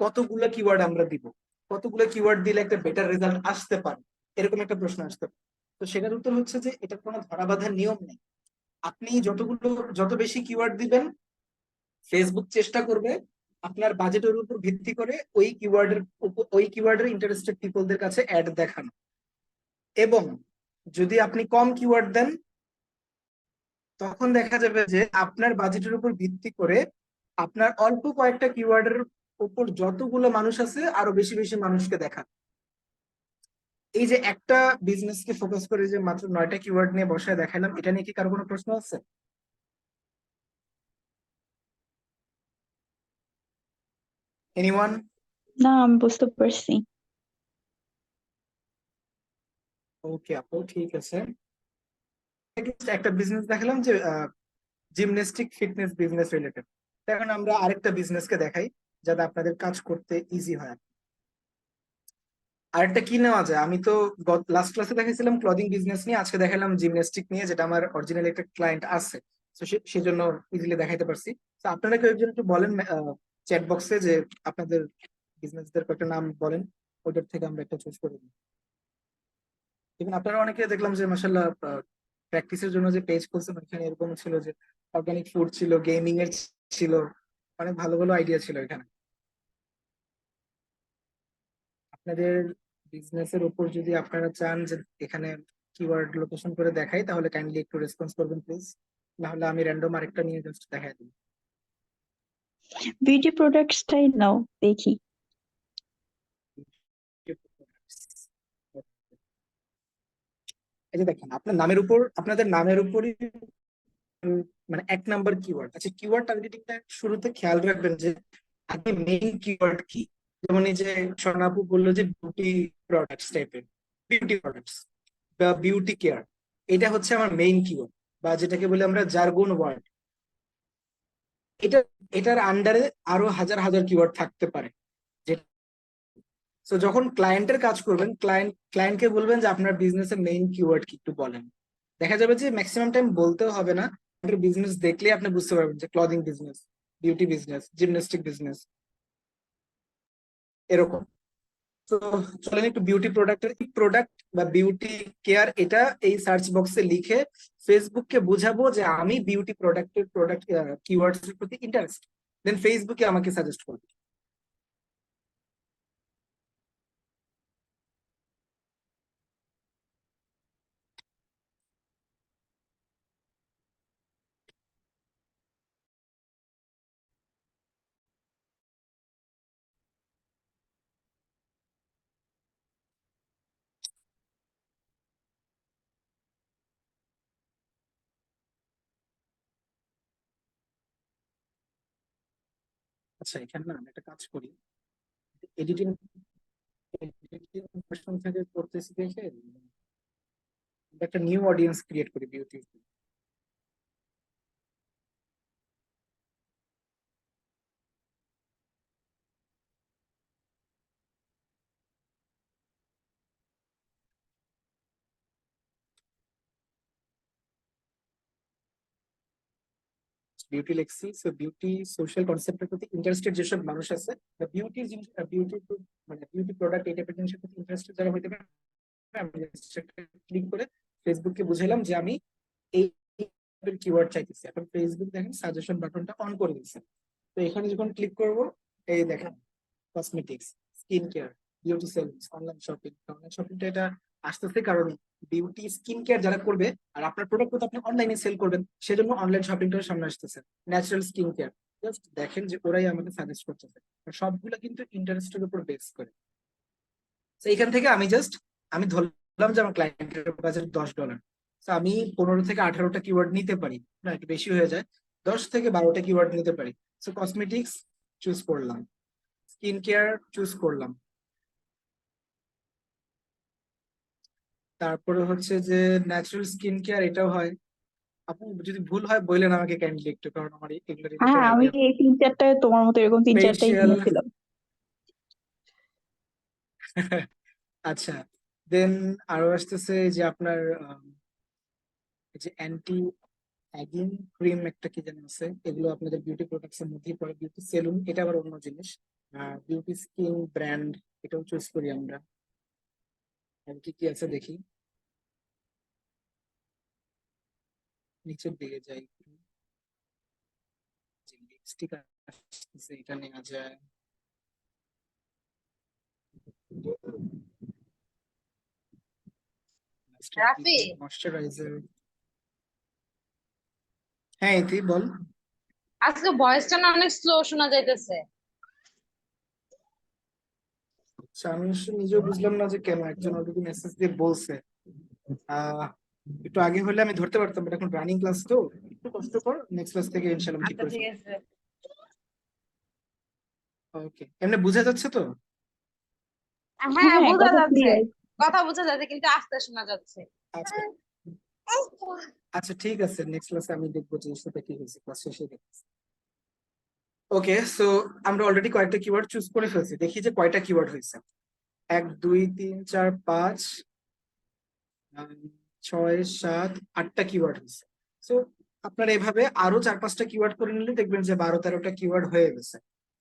[SPEAKER 1] কতগুলো কিওয়ার্ড আমরা দিব, কতগুলো কিওয়ার্ড দিলে একটা বেটার রেজাল্ট আসতে পারে, এরকম একটা প্রশ্ন আসতে পারে। তো সেটার উত্তর হচ্ছে যে এটার কোনো ধরা বাঁধা নিয়ম নেই। আপনি যত বেশি কিওয়ার্ড দিবেন, ফেসবুক চেষ্টা করবে আপনার বাজেটের উপর ভিত্তি করে ওই কিওয়ার্ডের ইন্টারেস্টেড পিপলদের কাছে অ্যাড দেখানো। এবং যদি আপনি কম কিওয়ার্ড দেন, তখন দেখা যাবে যে আপনার বাজেটের উপর ভিত্তি করে আপনার অল্প কয়েকটা কিওয়ার্ডের উপর যতগুলো মানুষ আছে আরো বেশি বেশি মানুষকে দেখা। এই যে একটা বিজনেসকে ফোকাস করে যে মাত্র 9টা কিওয়ার্ড নিয়ে বসায় দেখালাম, এটা নিয়ে কি কারো কোনো প্রশ্ন আছে? এনিওয়ান?
[SPEAKER 3] না, আমি বুঝতে পারছি।
[SPEAKER 1] ওকে আপু, ঠিক আছে। একটা বিজনেস দেখালাম যে জিমন্যাস্টিক ফিটনেস বিজনেস রিলেটেড। এখন আমরা আরেকটা বিজনেসকে দেখাই যাতে আপনাদের কাজ করতে ইজি হয়। আরেকটা কি নেওয়া যায়, আমি তো লাস্ট ক্লাসে দেখাইছিলাম ক্লদিং বিজনেস নিয়ে, আজকে দেখালাম জিমন্যাস্টিক নিয়ে, যেটা আমার অরিজিনাল একটা ক্লায়েন্ট আছে, তো সেজন্য ইজিলি দেখাইতে পারছি। তো আপনারা কেউ একজন একটু বলেন চ্যাট বক্সে যে আপনাদের বিজনেসদের কয়েকটা নাম বলেন, ওইটার থেকে আমরা একটা চুজ করে দিই। ইভেন আপনারা অনেকে দেখলাম যে মাসাল্লাহ প্র্যাকটিসের জন্য যে পেজ খুলছেন, ওইখানে এরকম ছিল যে অর্গানিক ফুড ছিল, গেমিং এর ছিল, অনেক ভালো ভালো আইডিয়া ছিল এখানে। আপনাদের বিজনেসের উপর যদি আপনারা চান যে এখানে কিওয়ার্ড লোকেশন করে দেখাই, তাহলে কাইন্ডলি একটু রেসপন্স করবেন প্লিজ, না হলে আমি র্যান্ডম আরেকটা নিয়ে জাস্ট দেখাই দিই।
[SPEAKER 3] বিউটি প্রোডাক্টসটাই নাও, দেখি।
[SPEAKER 1] এই যে দেখেন আপনার নামের উপর, আপনাদের নামের উপরই মানে এক নাম্বার কিওয়ার্ড। আচ্ছা, কিওয়ার্ড টার্গেটিংটা শুরুতে খেয়াল রাখবেন যে আগে মেইন কিওয়ার্ড কি। যেমন এই যে স্বর্ণাপু বললো যে বিউটি প্রোডাক্টস টাইপের, বিউটি প্রোডাক্টস বা বিউটি কেয়ার, এটা হচ্ছে আমার মেইন কিওয়ার্ড, বা যেটাকে বলে আমরা জার্গন ওয়ার্ড। এটা এটার আন্ডারে আরো হাজার হাজার কিওয়ার্ড থাকতে পারে। তো যখন ক্লায়েন্টের কাজ করবেন, ক্লায়েন্টকে বলবেন যে আপনার বিজনেসের মেইন কিওয়ার্ড কি একটু বলেন। দেখা যাবে যে ম্যাক্সিমাম টাইম বলতেও হবে না, আপনার বিজনেস দেখলে আপনি বুঝতে পারবেন যে clothing business, beauty business, gymnastic business, এরকম। তো চলেন একটু বিউটি প্রোডাক্টের প্রোডাক্ট বা বিউটি কেয়ার এটা এই সার্চ বক্সে লিখে ফেসবুককে বোঝাবো যে আমি বিউটি প্রোডাক্ট কিওয়ার্ডস এর প্রতি ইন্টারেস্ট, দেন ফেসবুকে আমাকে সাজেস্ট করবে। আচ্ছা, এখানে না আমি একটা কাজ করি, এডিটিং এডিটিং ভার্সন থেকে করতেছি দেখে আমরা একটা নিউ অডিয়েন্স ক্রিয়েট করি beauty. Beauty লেক্সি, so beauty social কনসেপ্টের প্রতি ইন্টারেস্টেড যেসব মানুষ আছে, বা বিউটি বিউটি মানে বিউটি প্রোডাক্ট এই টাইপের জিনিসের প্রতি ইন্টারেস্টেড যারা হইতে পারে, আমি ক্লিক করে ফেসবুককে বুঝাইলাম যে আমি এই কিওয়ার্ড চাইতেছি। এখন ফেসবুক দেখেন সাজেশন বাটনটা অন করে দিচ্ছে। তো এখানে যখন ক্লিক করব, এই দেখেন cosmetics, skin care, beauty salons, online shopping. Online শপিংটা এটা আসতেছে কারণ বিউটি স্কিন কেয়ার যারা করবে আর আপনার প্রোডাক্ট তো আপনি অনলাইনে সেল করবেন, সেজন্য অনলাইন শপিংটা সামনে আসতেছে। ন্যাচারাল স্কিন কেয়ার, জাস্ট দেখেন যে ওরাই আমাকে সাজেস্ট করতেছে, সবগুলো কিন্তু ইন্টারেস্টের উপর বেস করে। তো এখান থেকে আমি ধরলাম যে আমার ক্লায়েন্টের বাজেট $10, তো আমি 15 থেকে 18টা কিওয়ার্ড নিতে পারি, না একটু বেশি হয়ে যায়, 10 থেকে 12টা কিওয়ার্ড নিতে পারি। সো কসমেটিক্স চুজ করলাম, স্কিন কেয়ার চুজ করলাম, তারপরে হচ্ছে যে ন্যাচারাল স্কিন কেয়ার এটাও হয়। আপনি যদি ভুল হয় বললেন আমাকে কাইন্ডলি একটু, কারণ আমার এগুলো রিলেটেড
[SPEAKER 3] হ্যাঁ, আমি
[SPEAKER 1] আইডিয়া।
[SPEAKER 3] এই 3-4টায় তোমার মতো এরকম 3-4টাই
[SPEAKER 1] ফেশিয়াল
[SPEAKER 3] কিনেছিলাম।
[SPEAKER 1] আচ্ছা, দেন আরো আসতেছে যে আপনার এই যে অ্যান্টি অ্যাগিং ক্রিম একটা কি যেন আছে, এগুলো আপনাদের বিউটি প্রোডাক্টস এর মধ্যেই পড়ে। বিউটি সেলুন এটা আবার অন্য জিনিস। বিউটি স্কিন ব্র্যান্ড এটাও চুজ করি আমরা। আর কি কি আছে দেখি, নিচের দিকে যাই, লিপস্টিক আসতেছে, এটা নেওয়া যায়।
[SPEAKER 4] রাফি,
[SPEAKER 1] ময়শ্চারাইজার। হ্যাঁ ইতি বল।
[SPEAKER 4] আজকে ভয়েসটা না অনেক স্লো শোনা যাইতেছে।
[SPEAKER 1] আচ্ছা, আমি আসলে নিজেও বুঝলাম না যে কেন, একজন অলরেডি মেসেজ দিয়ে বলছে। আহ একটু আগে হলে আমি ধরতে পারতাম, বাট এখন রানিং ক্লাস তো একটু কষ্ট কর, নেক্সট ক্লাস থেকে ইনশাআল্লাহ ঠিক
[SPEAKER 4] আচ্ছা
[SPEAKER 1] করে
[SPEAKER 4] ঠিক
[SPEAKER 1] ফেলবো।
[SPEAKER 4] আছে।
[SPEAKER 1] ওকে, এমনি বোঝা যাচ্ছে তো?
[SPEAKER 4] হ্যাঁ,
[SPEAKER 3] হ্যাঁ,
[SPEAKER 4] বোঝা
[SPEAKER 3] কথা
[SPEAKER 4] যাচ্ছে,
[SPEAKER 3] ক্লিয়ার।
[SPEAKER 4] কথা বোঝা যাচ্ছে কিন্তু আস্তে শোনা যাচ্ছে।
[SPEAKER 1] আচ্ছা আচ্ছা, ঠিক আছে, নেক্সট ক্লাসে আমি দেখবো যে সেটা কি হয়েছে, ক্লাস শেষে দেখছি। ওকে, সো আমরা অলরেডি কয়েকটা কিওয়ার্ড চুজ করে ফেলছি, দেখি যে কয়টা কিওয়ার্ড হয়েছে। 1 2 3 4 5 6 7 8টা কিওয়ার্ড হয়েছে। সো আপনারা এভাবে আরো 4-5টা কিওয়ার্ড করে নিলে দেখবেন যে 12-13টা কিওয়ার্ড হয়ে গেছে।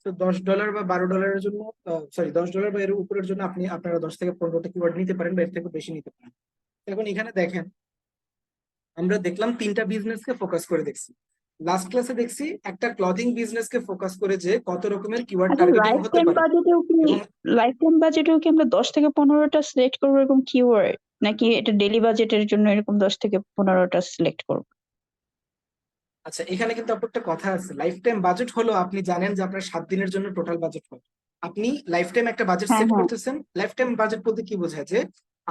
[SPEAKER 1] তো $10 বা $12 জন্য, সরি, $10 বা এর উপরের জন্য আপনারা 10 থেকে 15টা কিওয়ার্ড নিতে পারেন, বা এর থেকে বেশি নিতে পারেন। এখন এখানে দেখেন, আমরা দেখলাম 3টা বিজনেসকে ফোকাস করে দেখছি। লাস্ট ক্লাসে দেখছি একটা ক্লথিং বিজনেসকে ফোকাস করে যে কত রকমের কিওয়ার্ড
[SPEAKER 3] আচ্ছা,
[SPEAKER 1] টার্গেটিং
[SPEAKER 3] লাইফ
[SPEAKER 1] হতে
[SPEAKER 3] টাইম
[SPEAKER 1] পারে।
[SPEAKER 3] বাজেটেও কি
[SPEAKER 1] এবং
[SPEAKER 3] আমরা 10 থেকে 15টা সিলেক্ট করবো এরকম কিওয়ার্ড, নাকি এটা ডেইলি বাজেটের জন্য এরকম 10 থেকে 15টা সিলেক্ট করবো?
[SPEAKER 1] আচ্ছা, এখানে কিন্তু আপনার একটা কথা আছে। লাইফ টাইম বাজেট হলো, আপনি জানেন যে আপনার 7 দিনের জন্য টোটাল বাজেট হয়। আপনি লাইফ টাইম একটা বাজেট
[SPEAKER 3] হ্যাঁ
[SPEAKER 1] সেট
[SPEAKER 3] হ্যাঁ।
[SPEAKER 1] করতেছেন। লাইফ টাইম বাজেট বলতে কি বোঝায়, যে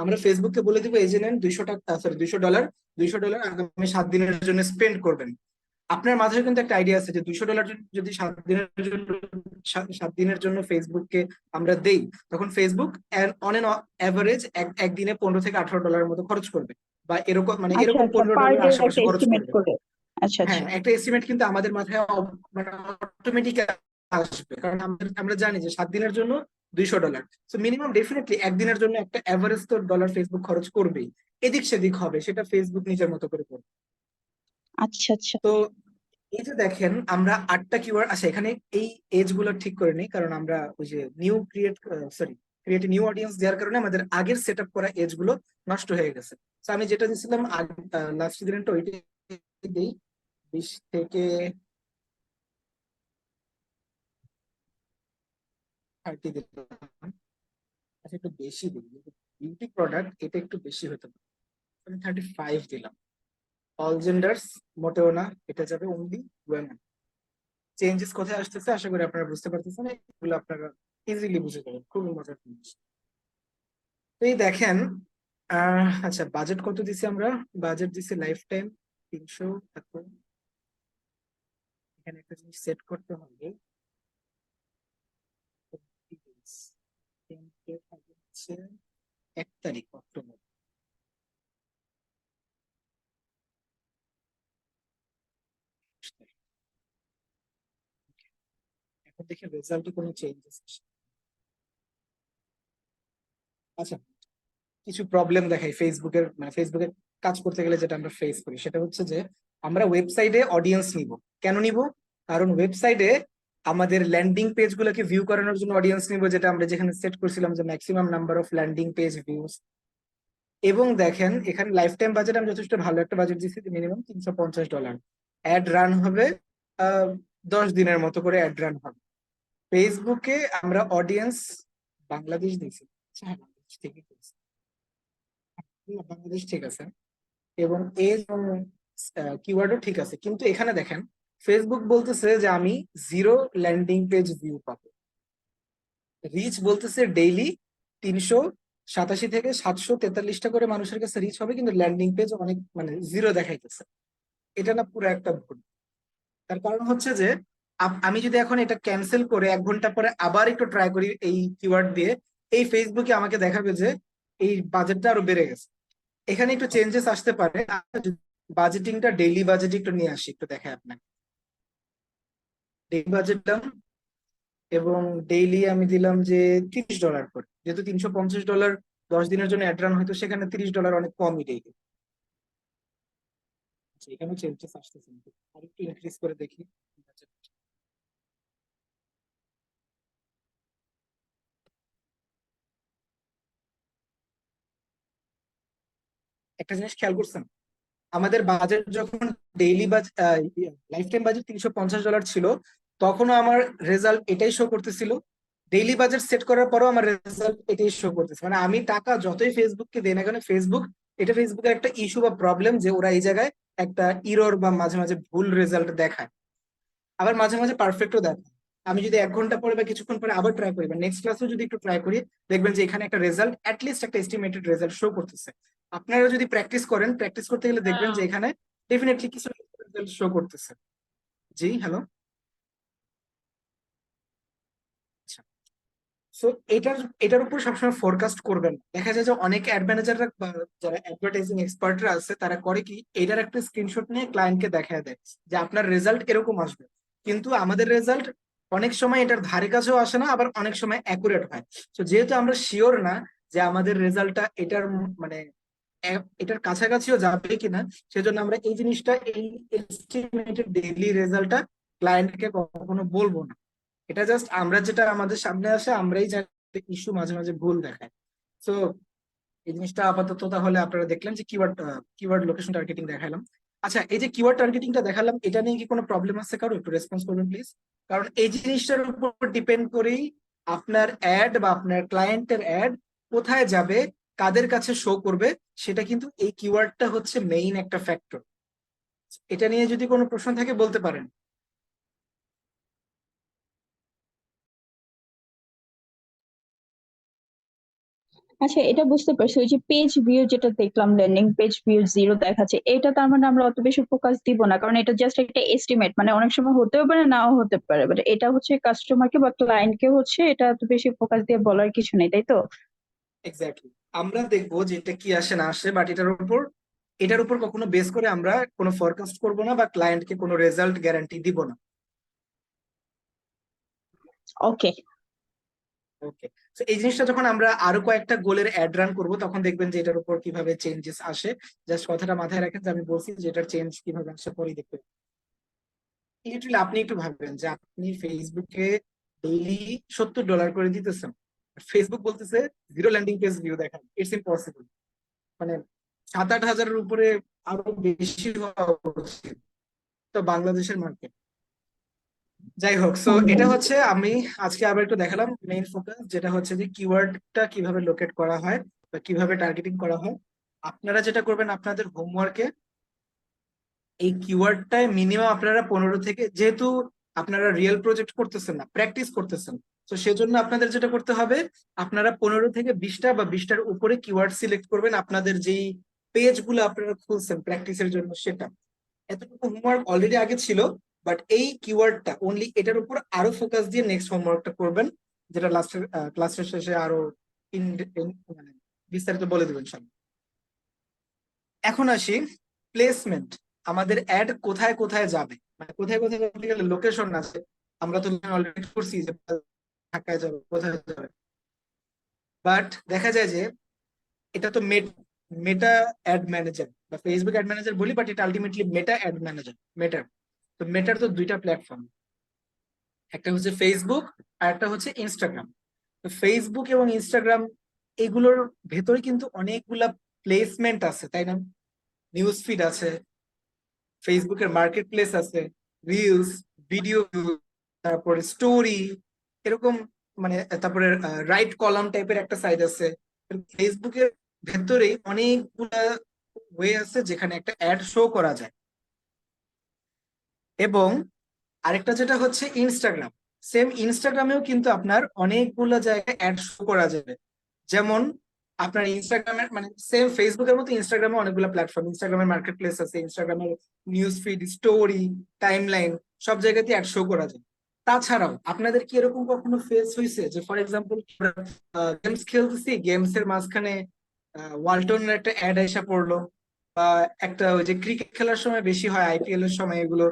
[SPEAKER 1] আমরা ফেসবুককে বলে দিব এই যে নেন $200 $200 আগামী 7 দিনের জন্য স্পেন্ড করবেন। আপনার মাথায় কিন্তু একটা আইডিয়া আছে যে $200 যদি 7 দিনের জন্য ফেসবুককে আমরা দেই, তখন ফেসবুক অন এন অ্যাভারেজ একদিনে $15 থেকে $18 মতো খরচ করবে, বা এরকম, মানে
[SPEAKER 3] আচ্ছা
[SPEAKER 1] এরকম
[SPEAKER 3] আচ্ছা, পার
[SPEAKER 1] $15
[SPEAKER 3] ডে
[SPEAKER 1] আশেপাশে
[SPEAKER 3] একটা
[SPEAKER 1] খরচ
[SPEAKER 3] এস্টিমেট
[SPEAKER 1] করবে।
[SPEAKER 3] করে। আচ্ছা
[SPEAKER 1] হ্যাঁ,
[SPEAKER 3] আচ্ছা।
[SPEAKER 1] একটা এস্টিমেট কিন্তু আমাদের মাথায় মানে অটোমেটিক আসবে, কারণ আমরা জানি যে 7 দিনের জন্য $200। তো মিনিমাম ডেফিনেটলি একদিনের জন্য একটা অ্যাভারেজ তো ডলার ফেসবুক খরচ করবেই। এদিক সেদিক হবে, সেটা ফেসবুক নিজের মতো করে করবে।
[SPEAKER 3] আচ্ছা আচ্ছা।
[SPEAKER 1] তো এই যে দেখেন, আমরা 8টা কিওয়ার্ড, আচ্ছা এখানে এই এজ গুলো ঠিক করে নিই, কারণ আমরা ওই যে ক্রিয়েট নিউ অডিয়েন্স দেওয়ার কারণে আমাদের আগের সেট আপ করা এজ গুলো নষ্ট হয়ে গেছে। তো আমি যেটা দিচ্ছিলাম লাস্ট দিনটা ওইটাই দিই, 20 থেকে 30 দিলাম। আচ্ছা, একটু বেশি দিই, বিউটি প্রোডাক্ট এটা একটু বেশি হতে পারে, আমি 35 দিলাম। অল জেন্ডার্স মোটেও না, এটা যাবে অনলি ওয়েমেন। চেঞ্জেস কোথায় আসতেছে আশা করি আপনারা বুঝতে পারতেছেন, এগুলো আপনারা ইজিলি বুঝে যাবেন, খুবই মজার জিনিস। তো এই দেখেন, আচ্ছা বাজেট কত দিছি আমরা? বাজেট দিছি লাইফ টাইম 300। এখন এখানে একটা জিনিস সেট করতে হবে, 1 তারিখ অক্টোবর। এখন দেখি রেজাল্টে কোনো চেঞ্জেস আসে। আচ্ছা, কিছু প্রবলেম দেখাই ফেসবুকের, মানে ফেসবুকের কাজ করতে গেলে যেটা আমরা ফেস করি সেটা হচ্ছে যে আমরা ওয়েবসাইটে অডিয়েন্স নিব। কেন নিব? কারণ ওয়েবসাইটে আমাদের ল্যান্ডিং পেজ গুলোকে ভিউ করানোর জন্য অডিয়েন্স নিব, যেটা আমরা যেখানে সেট করছিলাম যে maximum number of landing page views. এবং দেখেন এখানে লাইফ টাইম বাজেট আমি যথেষ্ট ভালো একটা বাজেট দিচ্ছি, মিনিমাম $350। অ্যাড রান হবে 10 দিনের মতো করে অ্যাড রান হবে। ফেসবুকে আমরা অডিয়েন্স বাংলাদেশ দিচ্ছি। আচ্ছা, হ্যাঁ, বাংলাদেশ থেকে করেছি। বাংলাদেশ ঠিক আছে, এবং এজ এবং কিওয়ার্ডও ঠিক আছে, কিন্তু এখানে দেখেন ফেসবুক বলতেছে যে আমি 0 ল্যান্ডিং পেজ ভিউ পাবো। রিচ বলতেছে ডেইলি 387 থেকে 743টা করে মানুষের কাছে রিচ হবে, কিন্তু ল্যান্ডিং পেজ অনেক, মানে 0 দেখাইতেছে। এটা না পুরো একটা ভুল। তার কারণ হচ্ছে যে আমি যদি এখন এটা ক্যান্সেল করে 1 ঘন্টা পরে আবার একটু ট্রাই করি এই কিওয়ার্ড দিয়ে, এই ফেসবুকে আমাকে দেখাবে যে এই বাজেটটা আরো বেড়ে গেছে। এখানে একটু চেঞ্জেস আসতে পারে। বাজেটিংটা ডেইলি বাজেট একটু নিয়ে আসি, একটু দেখায় আপনাকে। ডেইলি বাজেটটা, এবং ডেইলি আমি দিলাম যে $30 করে, যেহেতু $350 10 দিনের জন্য অ্যাড রান, হয়তো সেখানে $30 অনেক কমই ডেইলি। এখানে চেঞ্জেস আসতেছে, আর একটু ইনক্রিজ করে দেখি। একটা জিনিস খেয়াল করছেন, আমাদের বাজেট যখন ডেইলি লাইফ টাইম বাজেট $350 ছিল, তখনও আমার রেজাল্ট এটাই শো করতেছিল। ডেইলি বাজেট সেট করার পরও আমার রেজাল্ট এটাই শো করতেছে। মানে আমি টাকা যতই ফেসবুককে দেই না কেন, ফেসবুকের একটা ইস্যু বা প্রবলেম যে ওরা এই জায়গায় একটা ইরর বা মাঝে মাঝে ভুল রেজাল্ট দেখায়, আবার মাঝে মাঝে পারফেক্টও দেখায়। আমি যদি 1 ঘন্টা পরে বা কিছুক্ষণ পরে আবার ট্রাই করি, বা নেক্সট ক্লাসেও যদি একটু ট্রাই করি, দেখবেন যে এখানে একটা রেজাল্ট, অ্যাটলিস্ট একটা এস্টিমেটেড রেজাল্ট শো করতেছে। আপনারা যদি প্র্যাকটিস করেন, প্র্যাকটিস করতে গেলে দেখবেন যে এখানে ডেফিনেটলি কিছু রেজাল্ট শো করতেছে। জি, হ্যালো। আচ্ছা, সো এটার উপর সবসময় ফোরকাস্ট করবেন। দেখা যায় যে অনেক অ্যাড ম্যানেজাররা বা যারা অ্যাডভার্টাইজিং এক্সপার্টরা আছে, তারা করে কি, এটার একটা স্ক্রিনশট নিয়ে ক্লায়েন্টকে দেখায় দেয় যে আপনার রেজাল্ট এরকম আসবে, কিন্তু আমাদের রেজাল্ট অনেক সময় এটার ধারে কাছেও আসে না, আবার অনেক সময় অ্যাকুরেট হয়। তো যেহেতু আমরা শিওর না যে আমাদের রেজাল্টটা এটার মানে এটার কাছাকাছিও যাবে কিনা, সেজন্য আমরা এই জিনিসটা, এই এস্টিমেটেড ডেইলি রেজাল্টটা ক্লায়েন্টকে কখনো বলবো না। এটা জাস্ট আমরা যেটা আমাদের সামনে আসে আমরাই জানি, ইস্যু মাঝে মাঝে ভুল দেখায়। তো এই জিনিসটা আপাতত তাহলে আপনারা দেখলেন যে কিওয়ার্ড লোকেশন টার্গেটিং দেখালাম। আচ্ছা, এই যে কিওয়ার্ড টার্গেটিংটা দেখালাম, এটা নিয়ে কি কোনো প্রবলেম আছে কারো? একটু রেসপন্স করবেন প্লিজ। কারণ এই জিনিসটার উপর ডিপেন্ড করেই আপনার অ্যাড বা আপনার ক্লায়েন্টের অ্যাড কোথায় যাবে, কাদের কাছে শো করবে, সেটা কিন্তু এই কিওয়ার্ডটা হচ্ছে মেইন একটা ফ্যাক্টর। এটা নিয়ে যদি কোনো প্রশ্ন থাকে বলতে পারেন।
[SPEAKER 3] আচ্ছা, এটা বুঝতে পারছি। ওই যে পেজ ভিউ যেটা দেখলাম, ল্যান্ডিং পেজ ভিউ 0 দেখাচ্ছে, এটা তার মানে আমরা অত বেশি ফোকাস দিব না, কারণ এটা জাস্ট একটা এস্টিমেট, মানে অনেক সময় হতেও পারে নাও হতে পারে, বাট এটা হচ্ছে কাস্টমারকে বা ক্লায়েন্টকে হচ্ছে এটা এত বেশি ফোকাস দিয়ে বলার কিছু নেই, তাই তো?
[SPEAKER 1] এক্স্যাক্টলি, আমরা দেখবো যে এটা কি আসে না আসে, বাট এটার উপর কখনো বেস করে আমরা কোনো ফরকাস্ট করবো না বা ক্লায়েন্টকে কোনো রেজাল্ট গ্যারান্টি দিব না।
[SPEAKER 3] ওকে।
[SPEAKER 1] ওকে, তো এই জিনিসটা যখন আমরা আরো কয়েকটা গোলের অ্যাড রান করবো, তখন দেখবেন যে এটার উপর কিভাবে চেঞ্জেস আসে। জাস্ট কথাটা মাথায় রাখেন যে আমি বলছি যে এটার চেঞ্জ কিভাবে আসে পরেই দেখতে পাবেন। লিটারালি আপনি একটু ভাববেন যে আপনি ফেসবুকে ডেইলি $70 করে দিতেছেন, ফেসবুক বলতেছে 0 ল্যান্ডিং পেজ ভিউ দেখান। It's impossible. মানে 7-8 হাজারের উপরে আরো বেশি হওয়া উচিত তো বাংলাদেশের মার্কেট। যাই হোক, সো এটা হচ্ছে আমি আজকে আবার একটু দেখালাম মেইন ফোকাস, যেটা হচ্ছে যে কিওয়ার্ডটা কিভাবে লোকেট করা হয় বা কিভাবে টার্গেটিং করা হয়। আপনারা যেটা করবেন আপনাদের হোমওয়ার্কে, এই কিওয়ার্ডটায় মিনিমাম আপনারা 15 থেকে, যেহেতু আপনারা রিয়েল প্রজেক্ট করতেছেন না, প্র্যাকটিস করতেছেন, তো সেজন্য আপনাদের যেটা করতে হবে, আপনারা 15 থেকে 20টা বা 20টার উপরে কিওয়ার্ড সিলেক্ট করবেন আপনাদের যেই পেজ গুলো আপনারা খুলছেন প্র্যাকটিসের জন্য। সেটা এতটুকু হোমওয়ার্ক অলরেডি আগে ছিল, বাট এই কিওয়ার্ডটা অনলি এটার উপর আরো ফোকাস দিয়ে নেক্সট হোমওয়ার্কটা করবেন, যেটা লাস্টের ক্লাসের শেষে আরো মানে বিস্তারিত বলে দেবেন সব। এখন আসি প্লেসমেন্ট। আমাদের অ্যাড কোথায় কোথায় যাবে, মানে কোথায় কোথায় বলতে গেলে লোকেশন আছে, আমরা তো অলরেডি করছি যে ঢাকায় যাবে, কোথায় যাবে, বাট দেখা যায় যে এটা তো মেটা অ্যাড ম্যানেজার বা ফেসবুক অ্যাড ম্যানেজার বলি, বাট এটা আলটিমেটলি মেটা অ্যাড ম্যানেজার। মেটার তো মেটার তো দুইটা প্ল্যাটফর্ম, একটা হচ্ছে ফেসবুক আর একটা হচ্ছে ইনস্টাগ্রাম। তো ফেসবুক এবং ইনস্টাগ্রাম এগুলোর ভেতরে কিন্তু অনেকগুলা প্লেসমেন্ট আছে, তাই না? নিউজ ফিড আছে, ফেসবুকের মার্কেট প্লেস আছে, রিলস, ভিডিও, তারপরে স্টোরি, এরকম, মানে তারপরে রাইট কলাম টাইপের একটা সাইট আছে। ফেসবুকের ভেতরেই অনেকগুলা ওয়ে আছে যেখানে একটা অ্যাড শো করা যায়। এবং আরেকটা যেটা হচ্ছে ইনস্টাগ্রাম, সেম ইনস্টাগ্রামেও কিন্তু আপনার অনেকগুলো জায়গায় অ্যাড শো করা যাবে। যেমন আপনার ইনস্টাগ্রামের, মানে সেম ফেসবুকের মতো ইনস্টাগ্রামে অনেকগুলো প্ল্যাটফর্ম, ইনস্টাগ্রামের মার্কেট প্লেস আছে, ইনস্টাগ্রামের নিউজ ফিড, স্টোরি, টাইমলাইন, সব জায়গাতে অ্যাড শো করা যায়। তাছাড়াও আপনাদের কি এরকম কখনো ফেস হয়েছে যে ফর এক্সাম্পল গেমস খেলতেছি, গেমস এর মাঝখানে ওয়ালটনের একটা অ্যাড এসে পড়লো, বা একটা ওই যে ক্রিকেট খেলার সময় বেশি হয়, আইপিএল এর সময় এগুলো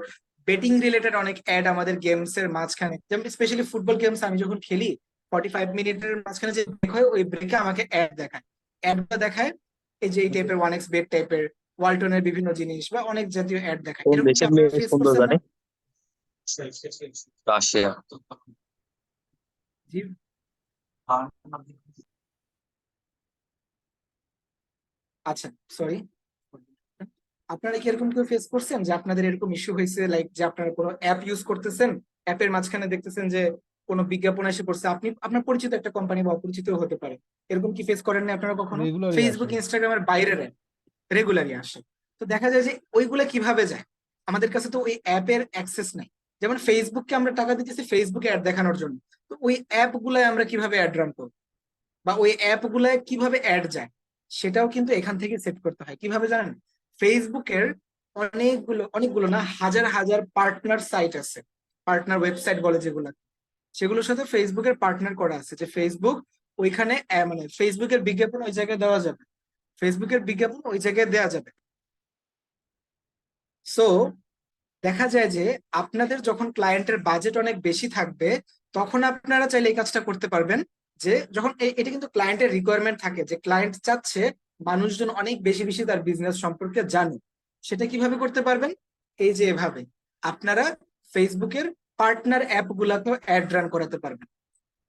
[SPEAKER 1] বেটিং রিলেটেড অনেক অ্যাড আমাদের গেমস এর মাঝখানে, যেমন স্পেশালি ফুটবল গেমস আমি যখন খেলি 45 মিনিটের মাঝখানে যে ব্রেক হয়, ওই ব্রেকে আমাকে অ্যাড দেখায়। অ্যাডটা দেখায় এই যে এই টাইপের 1xBet টাইপের, ওয়ালটনের বিভিন্ন জিনিস বা অনেক জাতীয় অ্যাড দেখায়।
[SPEAKER 6] কোন
[SPEAKER 1] এরকম কি
[SPEAKER 6] দেশের
[SPEAKER 1] আপনারা
[SPEAKER 6] মেয়ে
[SPEAKER 1] ফেস
[SPEAKER 6] সুন্দর
[SPEAKER 1] করছেন না?
[SPEAKER 6] জানে? রাশিয়া।
[SPEAKER 1] জি, আচ্ছা, সরি। আপনারা কি এরকম কেউ ফেস করছেন যে আপনাদের এরকম ইস্যু হয়েছে, লাইক যে আপনারা কোনো অ্যাপ ইউজ করতেছেন, অ্যাপের মাঝখানে দেখতেছেন যে কোনো বিজ্ঞাপন এসে পড়ছে, আপনি আপনার পরিচিত একটা কোম্পানি বা অপরিচিত হতে পারে, এরকম কি ফেস করেন না আপনারা কখনো?
[SPEAKER 7] রেগুলারই
[SPEAKER 1] ফেসবুক
[SPEAKER 7] আসে।
[SPEAKER 1] ইনস্টাগ্রামের বাইরের রেগুলারই আসে। তো দেখা যায় যে ওইগুলা কিভাবে যায়, আমাদের কাছে তো ওই অ্যাপের অ্যাক্সেস নাই। যেমন ফেসবুককে আমরা টাকা দিতেছি ফেসবুকে অ্যাড দেখানোর জন্য, তো ওই অ্যাপ গুলায় আমরা কিভাবে অ্যাড রান করবো বা ওই অ্যাপ গুলায় কিভাবে অ্যাড যায়, সেটাও কিন্তু এখান থেকে সেট করতে হয়। কিভাবে জানেন? ফেসবুকের অনেকগুলো অনেকগুলো না, হাজার হাজার পার্টনার সাইট আছে, পার্টনার ওয়েবসাইট বলে যেগুলো, সেগুলোর সাথে ফেসবুকের পার্টনার করা আছে, যে ফেসবুক ওইখানে মানে ফেসবুকের বিজ্ঞাপন ওই জায়গায় দেওয়া যাবে, ফেসবুকের বিজ্ঞাপন ওই জায়গায় দেওয়া যাবে। সো দেখা যায় যে আপনাদের যখন ক্লায়েন্টের বাজেট অনেক বেশি থাকবে, তখন আপনারা চাইলে এই কাজটা করতে পারবেন যে যখন এটা কিন্তু ক্লায়েন্টের রিকোয়ারমেন্ট থাকে যে ক্লায়েন্ট চাচ্ছে মানুষজন অনেক বেশি বেশি তার বিজনেস সম্পর্কে জানুক। সেটা কিভাবে করতে পারবেন? এই যে এভাবে আপনারা ফেসবুকের পার্টনার অ্যাপ গুলাতেও অ্যাড রান করাতে পারবেন।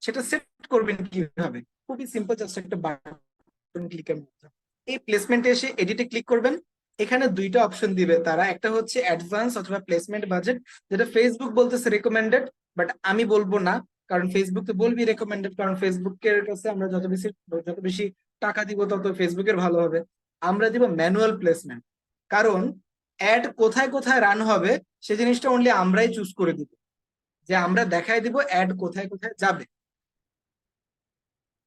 [SPEAKER 1] সেটা সেট করবেন কিভাবে? খুবই সিম্পল, জাস্ট একটা বাটন ক্লিকের মাধ্যমে। এই প্লেসমেন্টে এসে এডিটে ক্লিক করবেন। এখানে দুইটা অপশন দিবে তারা, একটা হচ্ছে অ্যাডভান্স অথবা প্লেসমেন্ট বাজেট, যেটা ফেসবুক বলতেছে রেকমেন্ডেড, বাট আমি বলবো না, কারণ ফেসবুক তো বলবি রেকমেন্ডেড, কারণ ফেসবুকের কাছে আমরা যত বেশি টাকা দিব তত ফেসবুকের ভালো হবে। আমরা দিব ম্যানুয়াল প্লেসমেন্ট, কারণ অ্যাড কোথায় কোথায় রান হবে সে জিনিসটা অনলি আমরাই চুজ করে দিব, যে আমরা দেখাই দিব অ্যাড কোথায় কোথায় যাবে।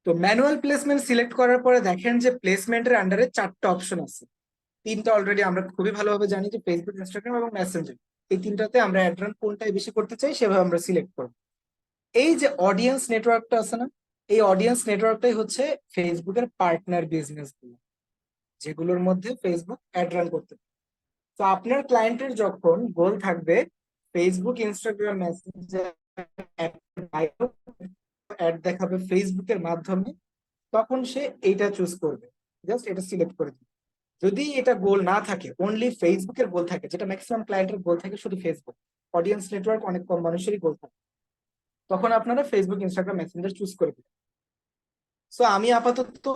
[SPEAKER 1] তো ম্যানুয়াল প্লেসমেন্ট সিলেক্ট করার পরে দেখেন যে প্লেসমেন্টের আন্ডারে 4টা অপশন আছে। 3টা অলরেডি আমরা খুবই ভালোভাবে জানি, যে ফেসবুক, ইনস্টাগ্রাম এবং মেসেঞ্জার। এই 3টাতে আমরা অ্যাড রান কোনটাই বেশি করতে চাই সেভাবে আমরা সিলেক্ট করব। এই যে অডিয়েন্স নেটওয়ার্কটা আছে না, এই অডিয়েন্স নেটওয়ার্কটাই হচ্ছে ফেসবুকের পার্টনার বিজনেস গুলো, যেগুলোর মধ্যে ফেসবুক অ্যাড রান করতে পারে। তো আপনার ক্লায়েন্টের যখন গোল থাকবে ফেসবুক, ইনস্টাগ্রাম, মেসেঞ্জার অ্যাড দেখাবে ফেসবুকের মাধ্যমে, তখন সে এইটা চুজ করবে, জাস্ট এটা সিলেক্ট করে দিবে। যদি এটা গোল না থাকে, অনলি ফেসবুকের গোল থাকে, যেটা ম্যাক্সিমাম ক্লায়েন্টের গোল থাকে শুধু ফেসবুক, অডিয়েন্স নেটওয়ার্ক অনেক কম মানুষেরই গোল থাকে, তখন আপনারা ফেসবুক, ইনস্টাগ্রাম, মেসেঞ্জার চুজ করে দিবেন। সো আমি আপাতত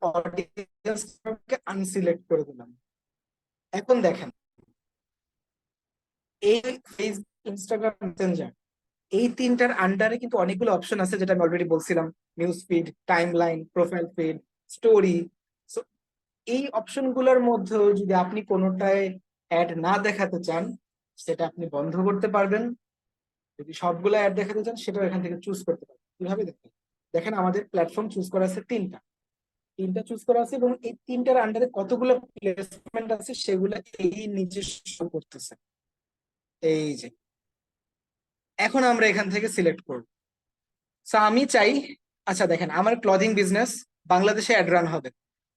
[SPEAKER 1] অডিয়েন্সকে আনসিলেক্ট করে দিলাম। এখন দেখেন এই ফেসবুক, ইনস্টাগ্রাম, মেসেঞ্জার এই 3টার আন্ডারে কিন্তু অনেকগুলো অপশন আছে, যেটা আমি অলরেডি বলছিলাম, news feed, time line, profile feed, story. So এই অপশন গুলোর মধ্যেও যদি আপনি কোনোটায় অ্যাড না দেখাতে চান, সেটা আপনি বন্ধ করতে পারবেন। যদি সবগুলো অ্যাড দেখাতে চান, সেটাও এখান থেকে চুজ করতে পারবেন। কিভাবে দেখেন? দেখেন আমাদের প্ল্যাটফর্ম চুজ করা আছে 3টা চুজ করা আছে, এবং এই 3টার আন্ডারে কতগুলো প্লেসমেন্ট আছে সেগুলো এই নিচে শো করতেছে। এই যে এখন আমরা এখান থেকে সিলেক্ট করব। সো আমি চাই, আচ্ছা দেখেন আমার ক্লদিং বিজনেস বাংলাদেশে অ্যাড রান হবে।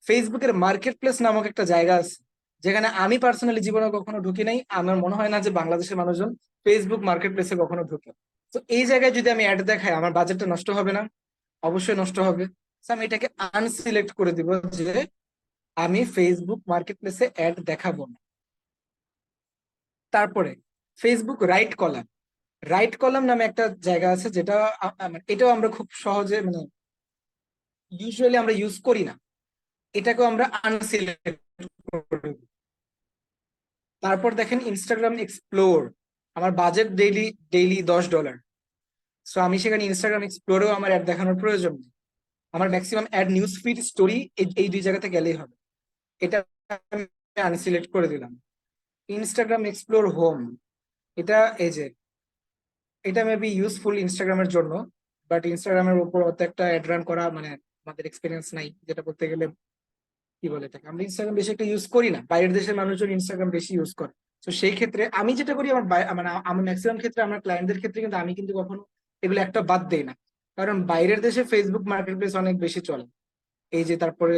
[SPEAKER 1] ফেসবুকের মার্কেট প্লেস নামক একটা জায়গা আছে, যেখানে আমি পার্সোনালি জীবনে কখনো ঢুকি নাই। আমার মনে হয় না যে বাংলাদেশের মানুষজন ফেসবুক মার্কেট প্লেসে কখনো ঢুকে। তো এই জায়গায় যদি আমি অ্যাড দেখাই, আমার বাজেটটা নষ্ট হবে না? অবশ্যই নষ্ট হবে। So আমি এটাকে আনসিলেক্ট করে দিব, যে আমি ফেসবুক মার্কেট প্লেসে অ্যাড দেখাবো না। তারপরে ফেসবুক রাইট কলাম নামে একটা জায়গা আছে, যেটা এটাও আমরা খুব সহজে ইউজুয়ালি আমরা ইউজ করি না, এটাকেও আমরা আনসিলেক্ট করে দিই। তারপর দেখেন ইনস্টাগ্রাম এক্সপ্লোর, আমার বাজেট ডেইলি $10। সো আমি সেখানে ইনস্টাগ্রাম এক্সপ্লোরেও আমার অ্যাড দেখানোর প্রয়োজন নেই। আমার maximum ad news feed, story এই 2 জায়গাতে গেলেই হবে। এটা আনসিলেক্ট করে দিলাম। ইনস্টাগ্রাম এক্সপ্লোর হোম, এটা এই যে এটা মেবি ইউজফুল ইনস্টাগ্রামের জন্য, বাট ইনস্টাগ্রামের উপর অত একটা অ্যাড রান করা আমাদের এক্সপিরিয়েন্স নাই, যেটা বলতে গেলে কি বলে এটাকে, আমরা ইনস্টাগ্রাম বেশি একটা ইউজ করি না। বাইরের দেশের মানুষজন ইনস্টাগ্রাম বেশি ইউজ করে। তো সেই ক্ষেত্রে আমি যেটা করি, আমার ম্যাক্সিমাম ক্ষেত্রে আমার ক্লায়েন্টদের ক্ষেত্রে কিন্তু আমি কিন্তু কখনো এগুলো একটা বাদ দেই না, কারণ বাইরের দেশে ফেসবুক মার্কেট প্লেস অনেক বেশি চলে। এই যে তারপরে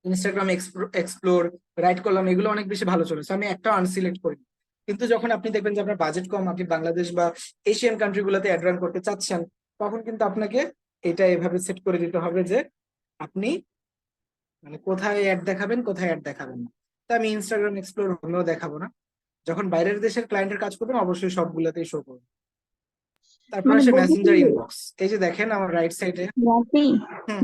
[SPEAKER 1] ইনস্টাগ্রাম এক্সপ্লোর, রাইট কলাম, এগুলো অনেক বেশি ভালো চলে। আমি একটা আনসিলেক্ট করি। কিন্তু যখন আপনি দেখবেন যে আপনার বাজেট কম, আপনি বাংলাদেশ বা এশিয়ান কান্ট্রি গুলোতে অ্যাড রান করতে চাচ্ছেন, তখন কিন্তু আপনাকে এটা এভাবে সেট করে দিতে হবে যে আপনি কোথায় অ্যাড দেখাবেন, কোথায় অ্যাড দেখাবেন না। তো আমি ইনস্টাগ্রাম এক্সপ্লোর হোমেও দেখাবো না। যখন বাইরের দেশের ক্লায়েন্টের কাজ করবেন, অবশ্যই সবগুলোতেই শো করবে। তারপর
[SPEAKER 3] মানে
[SPEAKER 1] আসে
[SPEAKER 3] বলতেছি
[SPEAKER 1] মেসেঞ্জার ইনবক্স। এই যে দেখেন আমার রাইট সাইডে,
[SPEAKER 3] নাকি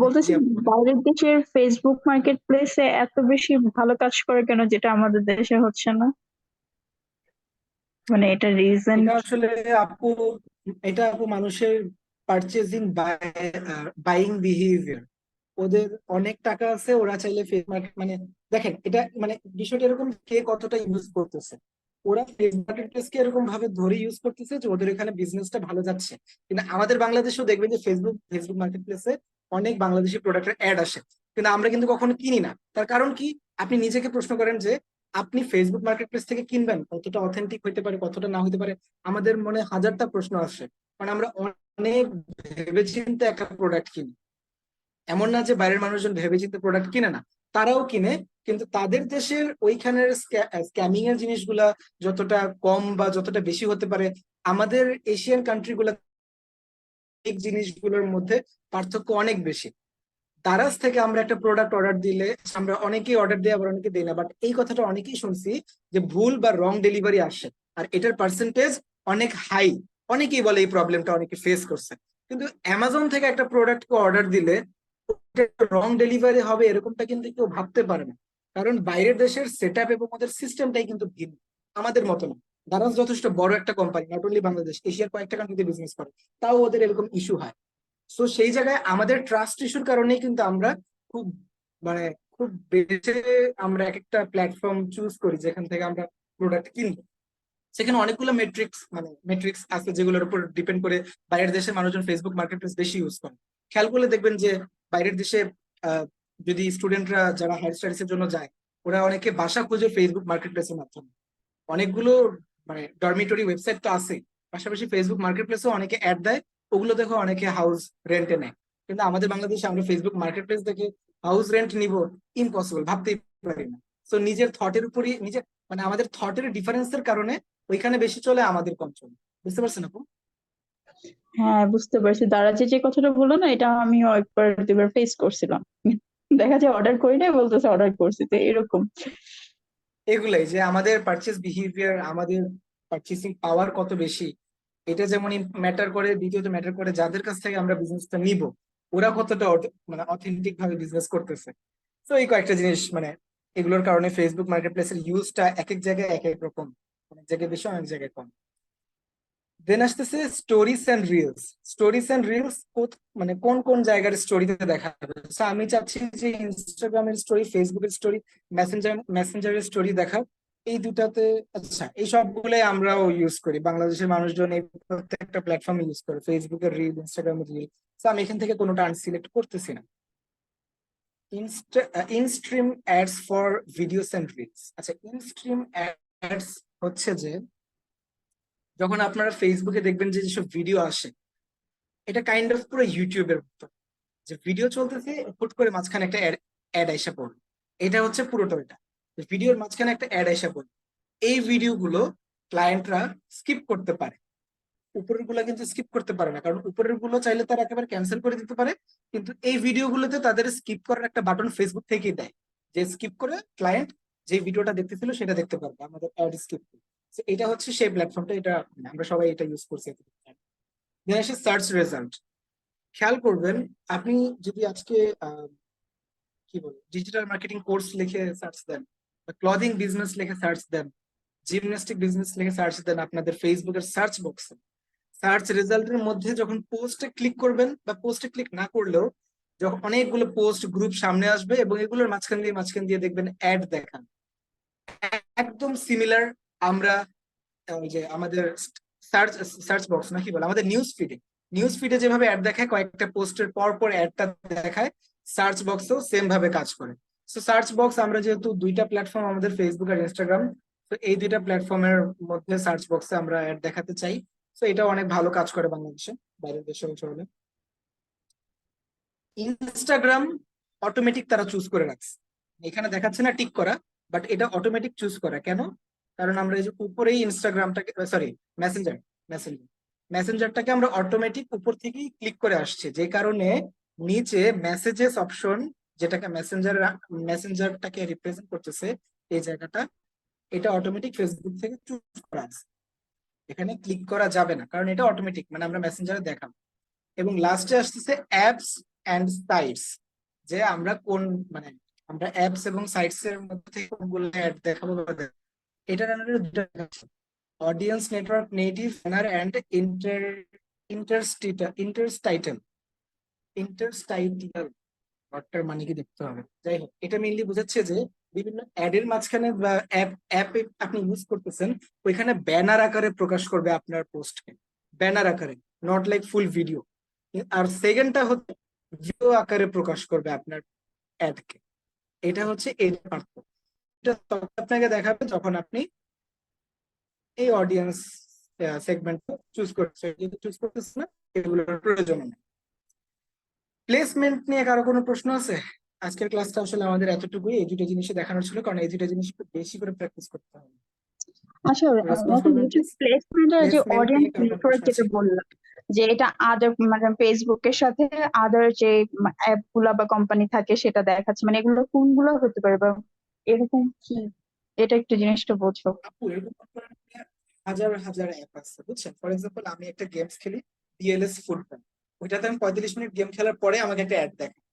[SPEAKER 3] বলতেছি
[SPEAKER 1] জি আপু।
[SPEAKER 3] বাইরের দেশের ফেসবুক মার্কেট প্লেসে এত বেশি ভালো কাজ করে কেন, যেটা আমাদের দেশে হচ্ছে না? মানে এটা রিজন
[SPEAKER 1] এটা
[SPEAKER 3] কি?
[SPEAKER 1] আসলে আপু আপু মানুষের পারচেজিং বাইং বিহেভিয়ার, ওদের অনেক টাকা আছে, ওরা চাইলে ফেস মার্কেট দেখেন এটা বিষয়টা এরকম, কে কতটা ইউজ করতেছে। ওরা ফেস মার্কেট প্লেসকে এরকম ভাবে ধরে ইউজ করতেছে যে ওদের এখানে বিজনেসটা ভালো যাচ্ছে। কিন্তু আমাদের বাংলাদেশেও দেখবেন যে ফেসবুক মার্কেট প্লেসে অনেক বাংলাদেশি প্রোডাক্টের অ্যাড আসে, কিন্তু আমরা কিন্তু কখনো কিনি না। তার কারণ কি? আপনি নিজেকে প্রশ্ন করেন যে আপনি ফেসবুক মার্কেট প্লেস থেকে কিনবেন, কতটা অথেন্টিক হইতে পারে, কতটা না হইতে পারে। আমাদের মনে হাজারটা প্রশ্ন আসে, কারণ আমরা অনেক ভেবেচিন্তে একটা প্রোডাক্ট কিনি। এমন না যে বাইরের মানুষজন ভেবেচিন্তে প্রোডাক্ট কিনে না, তারাও কিনে, কিন্তু তাদের দেশের ওইখানের স্ক্যামিং এর জিনিসগুলা যতটা কম বা যতটা বেশি হতে পারে, আমাদের এশিয়ান কান্ট্রি গুলা এই জিনিসগুলোর মধ্যে পার্থক্য অনেক বেশি। দারাজ থেকে আমরা একটা প্রোডাক্ট অর্ডার দিলে আমরা অনেকেই অর্ডার দিই, আবার অনেকে দিই না, বাট এই কথাটা অনেকেই শুনছি যে ভুল বা রং ডেলিভারি আসে, আর এটার পার্সেন্টেজ অনেক হাই। অনেকেই বলে এই প্রবলেমটা অনেকে ফেস করছে। কিন্তু অ্যামাজন থেকে একটা প্রোডাক্টকে অর্ডার দিলে রং ডেলিভারি হবে এরকমটা কিন্তু কেউ ভাবতে পারে না, কারণ বাইরের দেশের সেট আপ এবং ওদের সিস্টেমটাই কিন্তু ভিন্ন, আমাদের মতো না। দারাজ যথেষ্ট বড় একটা কোম্পানি, নট অনলি বাংলাদেশ, এশিয়ার কয়েকটা কান্ট্রিতে বিজনেস করে, তাও ওদের এরকম ইস্যু হয়। সো সেই জায়গায় আমাদের ট্রাস্ট ইস্যুর কারণেই কিন্তু আমরা খুব মানে খুব বেছে আমরা এক একটা প্ল্যাটফর্ম চুজ করি যেখান থেকে আমরা প্রোডাক্ট কিনবো। সেখানে অনেকগুলো মেট্রিক্স আছে যেগুলোর উপর ডিপেন্ড করে বাইরের দেশের মানুষজন ফেসবুক মার্কেটপ্লেস বেশি ইউজ করে। খেয়াল করলে দেখবেন যে বাইরের দেশে যদি স্টুডেন্টরা যারা হায়ার স্টাডিজ এর জন্য যায়, ওরা অনেকে বাসা খুঁজে ফেসবুক মার্কেটপ্লেসের মাধ্যমে। অনেকগুলো ডরমিটরি ওয়েবসাইট তো আছে, পাশাপাশি ফেসবুক মার্কেটপ্লেসেও অনেকে অ্যাড দেয়, ওগুলো দেখো অনেকে হাউস রেন্টে নেয়। কিন্তু আমাদের বাংলাদেশে আমরা ফেসবুক মার্কেটপ্লেস দেখে হাউস রেন্ট নিব ইম্পসিবল, ভাবতেই পারি না। সো নিজের থটের উপরই নিজের আমাদের থটের ডিফারেন্সের কারণে ওইখানে বেশি চলে, আমাদের কম চলে। বুঝতে পারছেন আপু?
[SPEAKER 3] হ্যাঁ, বুঝতে পারছি। দারাজে যে কথাটা বললো না, এটা আমিও একবার দুবার ফেস করছিলাম। দেখা যায় অর্ডার করি নাই, বলতেছে অর্ডার করছি, তো এরকম।
[SPEAKER 1] এগুলাই যে আমাদের পারচেস বিহেভিয়ার, আমাদের পারচেসিং পাওয়ার কত বেশি, এটা যেমন ম্যাটার করে, দ্বিতীয়ত ম্যাটার করে যাদের কাছ থেকে আমরা বিজনেসটা নিব ওরা কতটা অথেন্টিক ভাবে বিজনেস করতেছে। তো এই কয়েকটা জিনিস এগুলোর কারণে ফেসবুক মার্কেটপ্লেসের ইউজটা এক এক জায়গায় এক এক রকম, অনেক জায়গায় বেশি অনেক জায়গায় কম। দেন আসতেছে stories and reels. Stories and reels কোন কোন জায়গার স্টোরিতে দেখা যাবে। So, আমি চাচ্ছি যে ইনস্টাগ্রামের স্টোরি, ফেসবুকের স্টোরি, মেসেঞ্জারের স্টোরি দেখা, এই দুটাতে। আচ্ছা, এই সবগুলোই আমরাও ইউজ করি, বাংলাদেশের মানুষজন এই প্রত্যেকটা প্ল্যাটফর্ম ইউজ করে, ফেসবুকের রিল, ইনস্টাগ্রামের রিল। তো আমি এখান থেকে কোনোটা আনসিলেক্ট করতেছি না। Instream ads for videos and reels. আচ্ছা, ইনস্ট্রিম অ্যাডস হচ্ছে যে যখন আপনারা ফেসবুকে দেখবেন যে যেসব ভিডিও আসে, এটা কাইন্ড অফ পুরো ইউটিউবের মতো, যে ভিডিও চলতেছে হুট করে মাঝখানে একটা অ্যাড আইসা পড়লো। এটা হচ্ছে পুরোটা ওইটা, ভিডিওর মাঝখানে একটা অ্যাড আইসা পড়লো। এই ভিডিওগুলো ক্লায়েন্টরা স্কিপ করতে পারে, উপরের গুলো কিন্তু স্কিপ করতে পারে না, কারণ উপরের গুলো চাইলে তারা একেবারে ক্যান্সেল করে দিতে পারে। কিন্তু এই ভিডিওগুলোতে তাদের স্কিপ করার একটা বাটন ফেসবুক থেকেই দেয়, যে স্কিপ করে ক্লায়েন্ট যে ভিডিওটা দেখতেছিল সেটা দেখতে পারবে আমাদের অ্যাড স্কিপ করে। এটা হচ্ছে সেই প্ল্যাটফর্মটা, এটা আমরা সবাই এটা ইউজ করছি। দেন আসে সার্চ রেজাল্ট। খেয়াল করবেন, আপনি যদি আজকে কি বলে ডিজিটাল মার্কেটিং কোর্স লিখে সার্চ দেন, বা ক্লদিং বিজনেস লিখে সার্চ দেন, জিমন্যাস্টিক বিজনেস লিখে সার্চ দেন আপনাদের ফেসবুকের সার্চ বক্সে, সার্চ রেজাল্টের মধ্যে যখন পোস্টে ক্লিক করবেন বা পোস্টে ক্লিক না করলেও যখন অনেকগুলো পোস্ট গ্রুপ সামনে আসবে এবং এগুলোর মাঝখান দিয়ে দেখবেন অ্যাড দেখান একদম সিমিলার। আমরা ওই যে আমাদের সার্চ সার্চ বক্স নাকি বলে আমাদের নিউজ ফিডে যেভাবে অ্যাড দেখায়, কয়েকটা পোস্টের পর পর অ্যাডটা দেখায়, সার্চ বক্সেও সেম ভাবে কাজ করে। তো সার্চ বক্স, আমরা যেহেতু দুইটা প্ল্যাটফর্ম আমাদের ফেসবুক আর ইনস্টাগ্রাম, তো এই দুইটা প্ল্যাটফর্মের মধ্যে সার্চ বক্সে আমরা অ্যাড দেখাতে চাই। তো এটা অনেক ভালো কাজ করে বাংলাদেশে, বাইরের দেশে চলে। ইনস্টাগ্রাম অটোমেটিক তারা চুজ করে রাখছে, এখানে দেখাচ্ছে না টিক করা, বাট এটা অটোমেটিক চুজ করা। কেন? কারণ আমরা এই যে উপরেই ইনস্টাগ্রামটাকে, সরি মেসেঞ্জারটাকে আমরা অটোমেটিক উপর থেকেই ক্লিক করে আসছে, যে কারণে নিচে মেসেজেস অপশন, যেটাকে মেসেঞ্জারটাকে রিপ্রেজেন্ট করতেছে এই জায়গাটা, এটা অটোমেটিক ফেসবুক থেকে চুজ করা আছে, এখানে ক্লিক করা যাবে না, কারণ এটা অটোমেটিক, আমরা মেসেঞ্জারে দেখাবো। এবং লাস্টে আসতেছে অ্যাপস এন্ড সাইটস, যে আমরা আমরা অ্যাপস এবং সাইটস এর মধ্যে কোনগুলো অ্যাড দেখাবো। এটার আন্ডারে দুটো আছে, audience network native banner and interstitial. ওয়ার্ডটার মানে কি দেখতে হবে। যাই হোক, এটা মেইনলি বোঝাচ্ছে যে বিভিন্ন অ্যাড এর মাঝখানে বা অ্যাপ আপনি ইউজ করতেছেন, ওইখানে ব্যানার আকারে প্রকাশ করবে আপনার পোস্টকে, ব্যানার আকারে, নট লাইক ফুল ভিডিও। আর সেকেন্ডটা হচ্ছে ভিডিও আকারে প্রকাশ করবে আপনার অ্যাডকে। এটা হচ্ছে এর পার্থক্য। এটা আপনাকে দেখাবে যখন আপনি এই অডিয়েন্স সেগমেন্ট চুজ করতেছেন না, এগুলোর প্রয়োজন নেই। প্লেসমেন্ট নিয়ে কারো কোনো প্রশ্ন আছে? আজকের ক্লাসটা আসলে আমাদের এতটুকুই, এই দুটো জিনিসই দেখানোর ছিল, কারণ এই দুটো জিনিস একটু বেশি করে প্র্যাকটিস করতে হবে।
[SPEAKER 3] আচ্ছা,
[SPEAKER 1] রেসপন্স করবেন
[SPEAKER 3] ইউটিউব
[SPEAKER 1] প্লিজ।
[SPEAKER 3] প্লেসমেন্টের যে
[SPEAKER 1] প্লেসমেন্ট নিয়ে
[SPEAKER 3] অডিয়েন্স
[SPEAKER 1] কার কোনো
[SPEAKER 3] নেটওয়ার্ক
[SPEAKER 1] প্রশ্ন
[SPEAKER 3] যেটা
[SPEAKER 1] আছে?
[SPEAKER 3] বললাম, যে এটা আদার মানে ফেসবুকের সাথে আদার যে অ্যাপ গুলা বা কোম্পানি থাকে সেটা দেখাচ্ছে, মানে এগুলো কোনগুলো হতে পারে বা এরকম কি, এটা একটু জিনিসটা বোঝো।
[SPEAKER 1] আপু এরকম আপনার হাজার হাজার অ্যাপ আছে বুঝছেন। ফর এক্সাম্পল আমি একটা গেমস খেলি, ডিএলএস ফুটবল, ওইটাতে আমি 45 মিনিট গেম খেলার পরে আমাকে একটা অ্যাড দেখায়।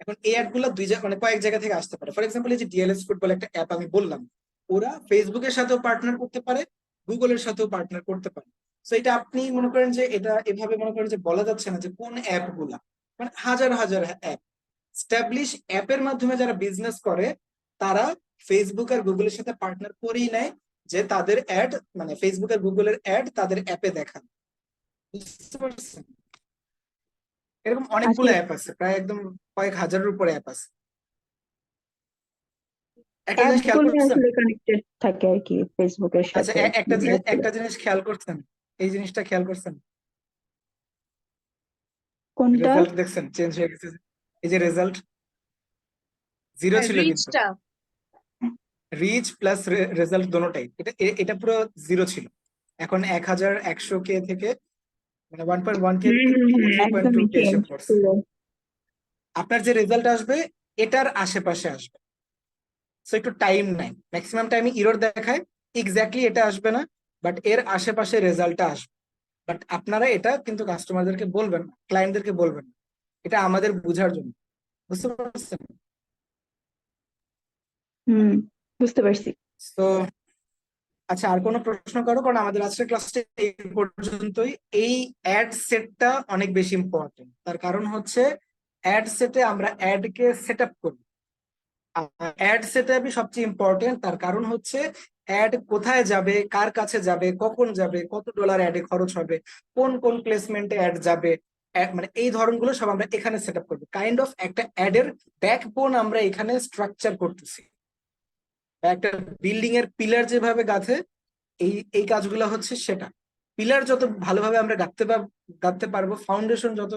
[SPEAKER 1] এখন এই অ্যাড গুলো দুই জায়গা মানে কয়েক জায়গা থেকে আসতে পারে। ফর এক্সাম্পল এই যে ডিএলএস ফুটবল একটা অ্যাপ আমি বললাম, ওরা ফেসবুকের সাথেও পার্টনার করতে পারে, গুগলের সাথেও পার্টনার করতে পারে। তো এটা আপনি মনে করেন যে এটা এভাবে মনে করেন যে বলা যাচ্ছে না যে কোন অ্যাপ গুলা, মানে হাজার হাজার অ্যাপ, স্টাবলিশ অ্যাপের মাধ্যমে যারা বিজনেস করে তারা ফেসবুক আর গুগলের সাথে পার্টনার করেই নেয়, যে তাদের অ্যাড মানে ফেসবুক আর গুগলের অ্যাড তাদের অ্যাপে দেখান। বুঝতে পারছেন? এরকম
[SPEAKER 3] আচ্ছা,
[SPEAKER 1] অনেকগুলো অ্যাপ আছে, প্রায় একদম কয়েক হাজারের উপরে অ্যাপ আছে। একটা
[SPEAKER 3] অ্যাপ
[SPEAKER 1] জিনিস খেয়াল
[SPEAKER 3] গুলো
[SPEAKER 1] করছেন?
[SPEAKER 3] আসলে কানেক্টেড থাকে আর কি ফেসবুকের
[SPEAKER 1] আচ্ছা
[SPEAKER 3] সাথে, অ্যাপ গুলো।
[SPEAKER 1] একটা জিনিস খেয়াল করছেন, এই জিনিসটা খেয়াল করছেন,
[SPEAKER 3] কোনটা?
[SPEAKER 1] রেজাল্ট দেখছেন চেঞ্জ হয়ে গেছে? এই যে রেজাল্ট জিরো ছিল কিন্তু,
[SPEAKER 5] রিচটা
[SPEAKER 1] রিচ প্লাস রেজাল্ট দোনোটাই, এটা পুরো জিরো ছিল। এখন 1100K থেকে মানে 1.1K থেকে থ্রি পয়েন্ট টু
[SPEAKER 3] একদমই
[SPEAKER 1] কে এসে
[SPEAKER 3] চেঞ্জ
[SPEAKER 1] পড়ছে।
[SPEAKER 3] ছিল।
[SPEAKER 1] আপনার যে রেজাল্ট আসবে এটার আশেপাশে আসবে, সো একটু টাইম নেয়, ম্যাক্সিমাম টাইমে ইরর দেখায়, এক্স্যাক্টলি এটা আসবে না, বাট এর আশেপাশে রেজাল্টটা আসবে। বাট আপনারা এটা কিন্তু কাস্টমারদেরকে বলবেন না, ক্লায়েন্টদেরকে বলবেন না, এটা আমাদের বোঝার জন্য। বুঝতে পারছেন?
[SPEAKER 3] হুম, বুঝতে পারছি।
[SPEAKER 1] তো আচ্ছা, আর কোনো প্রশ্ন করো, কারণ আমাদের আজকের ক্লাসটা এই পর্যন্তই। এই অ্যাড সেটটা অনেক বেশি ইম্পর্টেন্ট, তার কারণ হচ্ছে অ্যাড সেটে আমরা অ্যাড কে সেট আপ করি। অ্যাড সেট আপই সবচেয়ে ইম্পর্টেন্ট, তার কারণ হচ্ছে অ্যাড কোথায় যাবে, কার কাছে যাবে, কখন যাবে, কত ডলার অ্যাডে খরচ হবে, কোন কোন প্লেসমেন্টে অ্যাড যাবে, মানে এই ধরনগুলো সব আমরা এখানে সেট আপ করবো। কাইন্ড অফ একটা অ্যাডের ব্যাকবোন আমরা এখানে স্ট্রাকচার করতেছি, বা একটা বিল্ডিং এর পিলার যেভাবে গাঁথে, এই এই কাজগুলো হচ্ছে সেটা। পিলার যত ভালোভাবে আমরা গাঁথতে পারবো, ফাউন্ডেশন যত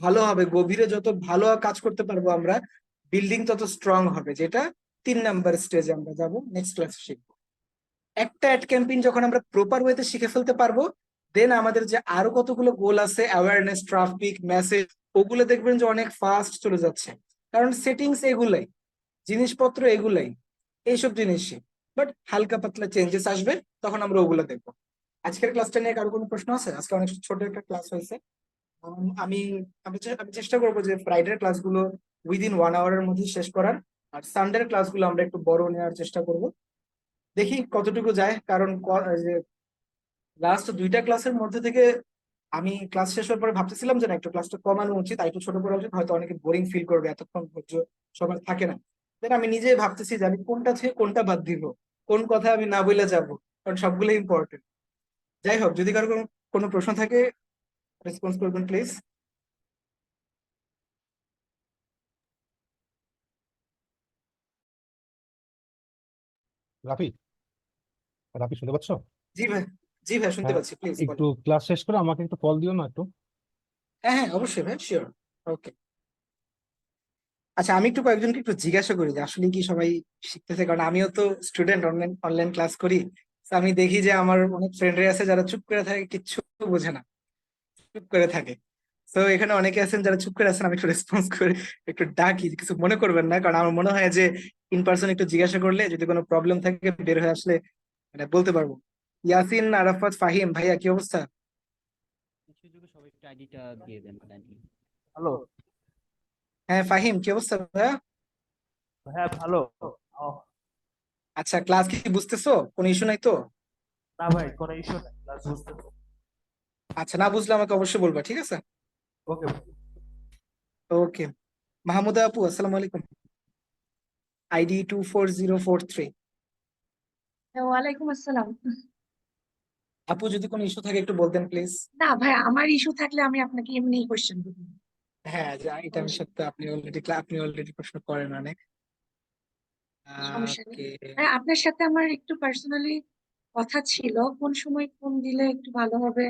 [SPEAKER 1] ভালো হবে, গভীরে যত ভালো কাজ করতে পারবো আমরা, বিল্ডিং তত স্ট্রং হবে, যেটা 3 নাম্বার স্টেজে আমরা যাব, নেক্সট ক্লাসে শিখবো। একটা অ্যাড ক্যাম্পেইন যখন আমরা প্রপার ওয়েতে শিখে ফেলতে পারবো, দেন আমাদের যে আরো কতগুলো গোল আছে, অ্যাওয়ারনেস, ট্রাফিক, মেসেজ, ওগুলো দেখবেন যে অনেক ফাস্ট চলে যাচ্ছে, কারণ সেটিংস এগুলাই, জিনিসপত্র এগুলাই, এইসব জিনিসই। বাট হালকা পাতলা চেঞ্জেস আসবে, তখন আমরা ওগুলো দেখবো। আজকের ক্লাসটা নিয়ে কারো কোনো প্রশ্ন আছে? আজকে অনেক ছোট একটা ক্লাস হয়েছে। আমি আমি চেষ্টা করবো যে ফ্রাইডের ক্লাসগুলো উইদিন 1 আওয়ারের মধ্যে শেষ করার, আর সানডের ক্লাসগুলো আমরা একটু বড় নেওয়ার চেষ্টা করব। দেখি কতটুকু যায়, কারণ যে লাস্ট 2টা ক্লাসের মধ্যে থেকে আমি ক্লাস শেষ হওয়ার পরে ভাবতেছিলাম যে না, একটু ক্লাসটা কমানো উচিত, আর একটু ছোট করা উচিত, হয়তো অনেকে বোরিং ফিল করবে, এতক্ষণ ধৈর্য সবার থাকে না। দেন আমি নিজেই ভাবতেছি যে আমি কোনটা থেকে কোনটা বাদ দিব, কোন কথা আমি না বলে যাব, কারণ সবগুলো ইম্পর্টেন্ট। যাই হোক, যদি কারো কোনো প্রশ্ন থাকে রেসপন্স করবেন প্লিজ।
[SPEAKER 6] রাফি, রাফি শুনতে পাচ্ছ?
[SPEAKER 1] জি ভাই, জি ভাই শুনতে
[SPEAKER 6] হ্যাঁ,
[SPEAKER 1] পাচ্ছি, প্লিজ
[SPEAKER 6] একটু
[SPEAKER 1] বলেন।
[SPEAKER 6] ক্লাস শেষ করে আমাকে একটু কল দিও না একটু।
[SPEAKER 1] হ্যাঁ হ্যাঁ, অবশ্যই ভাই, শিওর। ওকে। আচ্ছা, আমি একটু কয়েকজনকে একটু জিজ্ঞাসা করি যে আসলে কি সবাই শিখতেছে, কারণ আমিও তো স্টুডেন্ট, অনলাইন অনলাইন ক্লাস করি। তো আমি দেখি যে আমার অনেক ফ্রেন্ডরা আছে যারা চুপ করে থাকে, কিচ্ছু বোঝে না, চুপ করে থাকে। তো এখানে অনেকে আছেন যারা চুপ করে আছেন, আমি একটু রেসপন্স করে একটু ডাকি, কিছু মনে করবেন না, কারণ আমার মনে হয় যে ইন পার্সন একটু জিজ্ঞাসা করলে যদি কোনো প্রবলেম থাকে বের হয়ে আসলে মানে বলতে পারবো। ইয়াসিন, আরাফাত, ফাহিম, ভাইয়া কি অবস্থা?
[SPEAKER 2] সুযোগে সবাই একটু আইডিটা দিয়ে দেন কাইন্ডলি।
[SPEAKER 7] হ্যালো।
[SPEAKER 1] হ্যাঁ ফাহিম, কি অবস্থা ভাইয়া?
[SPEAKER 7] হ্যাঁ, ভালো। ও,
[SPEAKER 1] আচ্ছা, ক্লাস কি বুঝতেছো? কোনো ইস্যু নাই তো?
[SPEAKER 7] না ভাই, কোনো ইস্যু নাই, ক্লাস বুঝতেছি।
[SPEAKER 1] আচ্ছা, না বুঝলে আমাকে অবশ্যই বলবা, ঠিক আছে?
[SPEAKER 7] ওকে ভাই।
[SPEAKER 1] ওকে। মাহমুদা আপু, আসসালামু আলাইকুম। আইডি 24043।
[SPEAKER 5] ওয়ালাইকুম আসসালাম।
[SPEAKER 1] আপু যদি কোনো ইস্যু থাকে একটু বলতেন প্লিজ।
[SPEAKER 5] না ভাই, আমার ইস্যু থাকলে আমি আপনাকে এমনি কোশ্চেন করবো।
[SPEAKER 1] হ্যাঁ, যে এটা আমি সত্য, আপনি অলরেডি প্রশ্ন করেন অনেক।
[SPEAKER 5] সমস্যা নেই।
[SPEAKER 1] ওকে।
[SPEAKER 5] ভাই, আপনার সাথে আমার একটু পার্সোনালি কথা ছিল, কোন সময় ফোন দিলে একটু ভালো হবে?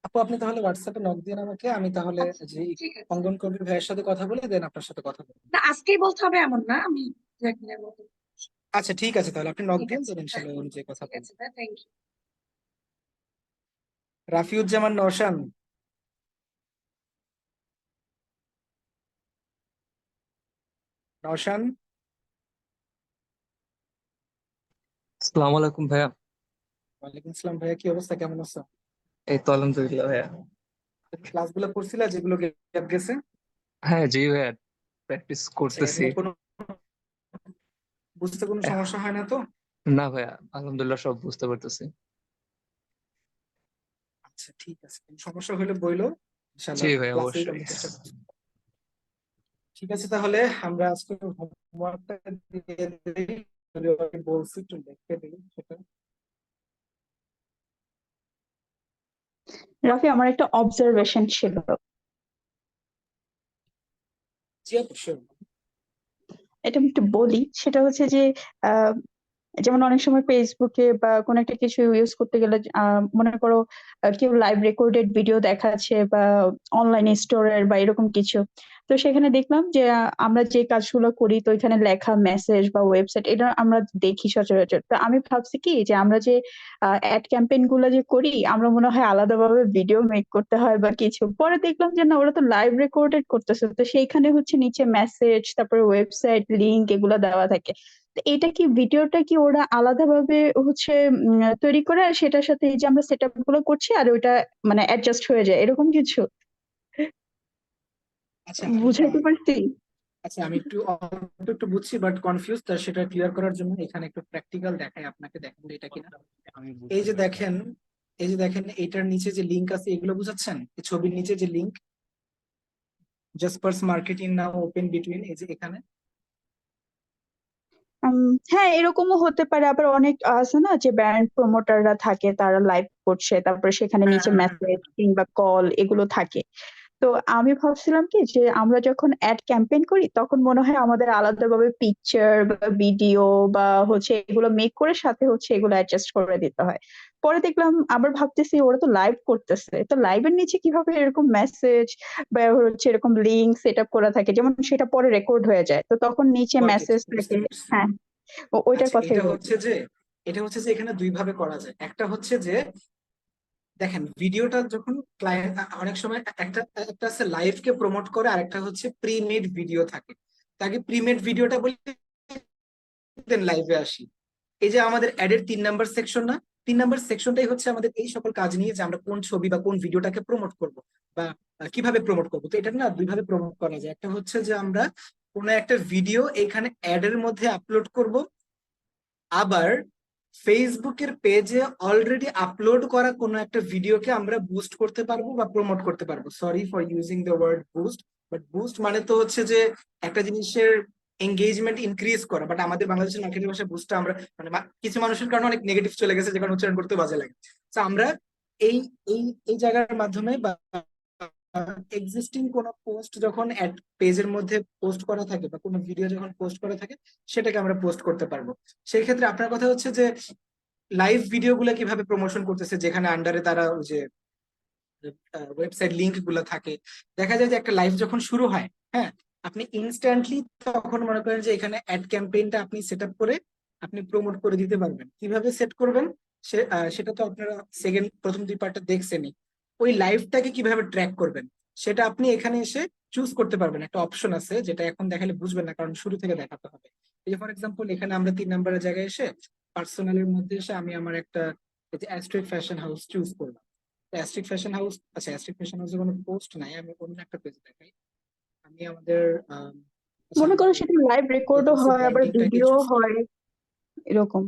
[SPEAKER 1] আপু আপনি তাহলে হোয়াটসঅ্যাপে নক দিন আমাকে, আমি তাহলে
[SPEAKER 5] আচ্ছা,
[SPEAKER 1] যে
[SPEAKER 5] ঠিক আছে।
[SPEAKER 1] অঙ্গন কবির ভাইয়ের সাথে কথা বলে দেন আপনার সাথে কথা বলবো।
[SPEAKER 5] না, আজকেই বলতে হবে এমন না, আমি দু একদিনের মধ্যে।
[SPEAKER 1] আচ্ছা ঠিক আছে, তাহলে আপনি নক
[SPEAKER 5] ঠিক
[SPEAKER 1] দিন,
[SPEAKER 5] আছে,
[SPEAKER 1] দেন
[SPEAKER 5] হ্যাঁ,
[SPEAKER 1] ইনশাল্লাহ ওই অনুযায়ী কথা
[SPEAKER 5] ঠিক
[SPEAKER 1] বলবো।
[SPEAKER 5] আছে, থ্যাংক ইউ।
[SPEAKER 1] রাফিউজ্জামান নওশান, নওশান।
[SPEAKER 8] আসসালামু আলাইকুম ভাইয়া।
[SPEAKER 1] ওয়ালাইকুম আসসালাম ভাইয়া, কি অবস্থা, কেমন আছো?
[SPEAKER 8] এই তো আলহামদুলিল্লাহ ভাইয়া।
[SPEAKER 1] ক্লাসগুলো করছিলা যেগুলো গ্যাপ গেছে?
[SPEAKER 8] হ্যাঁ জি ভাইয়া, প্র্যাকটিস
[SPEAKER 1] আচ্ছা,
[SPEAKER 8] করতেছি।
[SPEAKER 1] এগুলো কোনো বুঝতে কোনো
[SPEAKER 8] এহ,
[SPEAKER 1] সমস্যা হয় না তো?
[SPEAKER 8] না ভাইয়া, আলহামদুলিল্লাহ সব বুঝতে পারতেছি।
[SPEAKER 1] আচ্ছা ঠিক আছে, কোনো সমস্যা হলে বইলো,
[SPEAKER 8] জি
[SPEAKER 1] ইনশাল্লাহ
[SPEAKER 8] ভাইয়া
[SPEAKER 1] ক্লাসে
[SPEAKER 8] অবশ্যই।
[SPEAKER 1] আমি চেষ্টা করছি। ঠিক আছে, তাহলে আমরা আজকে হোমওয়ার্কটা দিয়ে দিই, যদিও আমি বলছি একটু লিখে দিই সেটা।
[SPEAKER 3] রাফি, আমার একটা অবজারভেশন ছিল।
[SPEAKER 1] জি অবশ্যই।
[SPEAKER 3] এটা আমি একটু বলি, সেটা হচ্ছে যে আহ যেমন অনেক সময় ফেসবুকে বা কোনো একটা কিছু ইউজ করতে গেলে মনে করো কেউ লাইভ রেকর্ডেড ভিডিও দেখাচ্ছে বা অনলাইন স্টোরের বা এরকম কিছু। তো সেখানে দেখলাম যে আমরা যে কাজগুলো করি, তো এখানে লেখা মেসেজ বা ওয়েবসাইট এটা আমরা দেখি সচরাচর। তো আমি ভাবছি কি যে আমরা যে অ্যাড ক্যাম্পেইন গুলো যে করি, আমরা মনে হয় আলাদাভাবে ভিডিও মেক করতে হয় বা কিছু। পরে দেখলাম যে না, ওরা তো লাইভ রেকর্ডেড করতেছে, তো সেইখানে হচ্ছে নিচে মেসেজ, তারপরে ওয়েবসাইট লিংক এগুলো দেওয়া থাকে। তো এটা কি, ভিডিওটা কি ওরা আলাদাভাবে হচ্ছে তৈরি করে আর সেটার সাথে এই যে আমরা সেটআপ গুলো করছি আর ওইটা মানে অ্যাডজাস্ট হয়ে যায় এরকম কিছু?
[SPEAKER 1] আচ্ছা
[SPEAKER 3] বুঝাইতে পারছি?
[SPEAKER 1] আচ্ছা, আমি একটু অল্প একটু বুঝছি বাট কনফিউজ, তা সেটা ক্লিয়ার করার জন্য এখানে একটু প্র্যাকটিক্যাল দেখাই আপনাকে, দেখেন তো এটা কিনা।
[SPEAKER 2] আমি
[SPEAKER 1] এই
[SPEAKER 2] বুঝতে
[SPEAKER 1] যে
[SPEAKER 2] পারছি।
[SPEAKER 1] দেখেন, এই যে দেখেন এইটার নিচে যে লিংক আছে এগুলো বুঝাচ্ছেন, এই ছবির নিচে যে লিংক, জাসপারস মার্কেটিং নাও ওপেন বিটুইন, এই যে এখানে।
[SPEAKER 3] হ্যাঁ, এরকমও হতে পারে। আবার অনেক আছে না যে ব্র্যান্ড প্রমোটাররা থাকে, তারা লাইভ করছে, তারপরে সেখানে
[SPEAKER 1] হ্যাঁ
[SPEAKER 3] নিচে
[SPEAKER 1] হ্যাঁ হ্যাঁ
[SPEAKER 3] মেসেজ কিংবা কল এগুলো থাকে। তো আমি ভাবছিলাম কি যে আমরা যখন অ্যাড ক্যাম্পেইন করি তখন মনে হয় আমাদের আলাদাভাবে পিকচার বা ভিডিও বা হচ্ছে এগুলো মেক করে সাথে হচ্ছে এগুলো অ্যাডজাস্ট করে দিতে হয়। পরে দেখলাম, আবার ভাবতেছি ওরা তো লাইভ করতেছে, তো লাইভের নিচে কিভাবে এরকম মেসেজ বা হচ্ছে এরকম লিঙ্ক সেট আপ করা থাকে, যেমন সেটা পরে রেকর্ড হয়ে যায়, তো তখন নিচে
[SPEAKER 1] ওকে,
[SPEAKER 3] মেসেজ
[SPEAKER 1] বুঝতে
[SPEAKER 3] থাকে।
[SPEAKER 1] পারছি।
[SPEAKER 3] হ্যাঁ, ওইটার
[SPEAKER 1] আচ্ছা,
[SPEAKER 3] কথাই বলছি।
[SPEAKER 1] এটা হচ্ছে যে এখানে দুই ভাবে করা যায়। একটা হচ্ছে যে দেখেন ভিডিওটা যখন ক্লায়েন্ট অনেক সময় একটা একটা আছে লাইভ কে প্রমোট করে, আর একটা হচ্ছে প্রি মেড ভিডিও থাকে। তাকে প্রি মেড ভিডিওটা বলি, দেন লাইভে আসি। এই যে আমাদের অ্যাডের 3 নাম্বার সেকশন না, 3 নাম্বার সেকশনটাই হচ্ছে আমাদের এই সকল কাজ নিয়ে, যে আমরা কোন ছবি বা কোন ভিডিওটাকে প্রমোট করব বা কিভাবে প্রমোট করবো। তো এটা না দুই ভাবে প্রমোট করা যায়। একটা হচ্ছে যে আমরা কোনো একটা ভিডিও এখানে অ্যাড এর মধ্যে আপলোড করব, আবার ফেসবুকের পেজে অলরেডি আপলোড করা কোনো একটা ভিডিওকে আমরা বুস্ট করতে পারবো বা প্রমোট করতে পারবো। Sorry for using the word boost, but boost মানে তো হচ্ছে যে একটা জিনিসের এঙ্গেজমেন্ট ইনক্রিজ করা, বাট আমাদের বাংলাদেশের মার্কেটের ভাষায় বুস্টটা আমরা মানে কিছু মানুষের কারণে অনেক নেগেটিভ চলে গেছে, যেখানে উচ্চারণ করতে বাজে লাগে। তো আমরা এই এই এই জায়গার মাধ্যমে বা এক্সিস্টিং কোনো পোস্ট যখন অ্যাড পেজের মধ্যে পোস্ট করা থাকে বা কোনো ভিডিও যখন পোস্ট করা থাকে, সেটাকে আমরা পোস্ট করতে পারবো। সেই ক্ষেত্রে আপনার কথা হচ্ছে যে লাইভ ভিডিও গুলা কিভাবে প্রমোশন করতেছে, যেখানে আন্ডারে তারা ওই যে ওয়েবসাইট লিংক গুলা থাকে। দেখা যায় যে একটা লাইভ যখন শুরু হয়, হ্যাঁ, আপনি ইনস্ট্যান্টলি তখন মনে করেন যে এখানে অ্যাড ক্যাম্পেইনটা আপনি সেট আপ করে আপনি প্রমোট করে দিতে পারবেন। কিভাবে সেট করবেন সেটা তো আপনারা প্রথম 2 পার্টটা দেখছেনই। ওই লাইভটাকে কিভাবে ট্র্যাক করবেন সেটা আপনি এখানে এসে চুজ করতে পারবেন। একটা অপশন আছে যেটা এখন দেখালে বুঝবেন না, কারণ শুরু থেকে দেখাতে হবে। এই যে ফর এক্সাম্পল এখানে আমরা 3 নাম্বারের জায়গায় এসে পার্সোনালের মধ্যে এসে আমি আমার একটা অ্যাস্ট্রিক ফ্যাশন হাউস চুজ করলাম। অ্যাস্ট্রিক ফ্যাশন হাউস, আচ্ছা অ্যাস্ট্রিক ফ্যাশন হাউসে কোনো পোস্ট নাই, আমি অন্য একটা পেজ দেখাই। আমি আমাদের আচ্ছা
[SPEAKER 3] মনে
[SPEAKER 1] আমি
[SPEAKER 3] করো সেটা লাইভ রেকর্ডও
[SPEAKER 1] এজেন্সি
[SPEAKER 3] হয়, আবার
[SPEAKER 1] ব্র্যান্ডিংটাকে
[SPEAKER 3] ভিডিও
[SPEAKER 1] চুজ করি।
[SPEAKER 3] হয়, এরকম।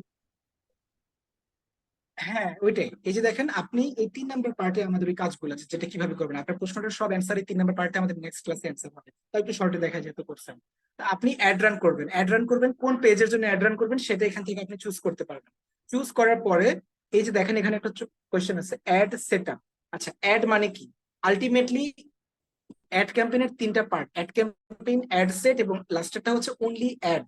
[SPEAKER 1] হ্যাঁ ওইটাই, এই যে দেখেন আপনি এই 3 নাম্বার পার্টে আমাদের ওই কাজগুলো আছে, যেটা কিভাবে করবেন। আপনার প্রশ্নটার সব অ্যান্সার এই 3 নাম্বার পার্টে আমাদের নেক্সট ক্লাসে অ্যান্সার হবে, তাই একটু শর্টে দেখা যেহেতু করছেন। তা আপনি অ্যাড রান করবেন, কোন পেজের জন্য অ্যাড রান করবেন সেটা এখান থেকে আপনি চুজ করতে পারবেন। চুজ করার পরে এই যে দেখেন এখানে একটা কোয়েশ্চেন আছে, অ্যাড সেটআপ। আচ্ছা, অ্যাড মানে কি? আলটিমেটলি অ্যাড ক্যাম্পেইনের 3টা part, ad campaign, ad set এবং লাস্টেরটা হচ্ছে অনলি অ্যাড।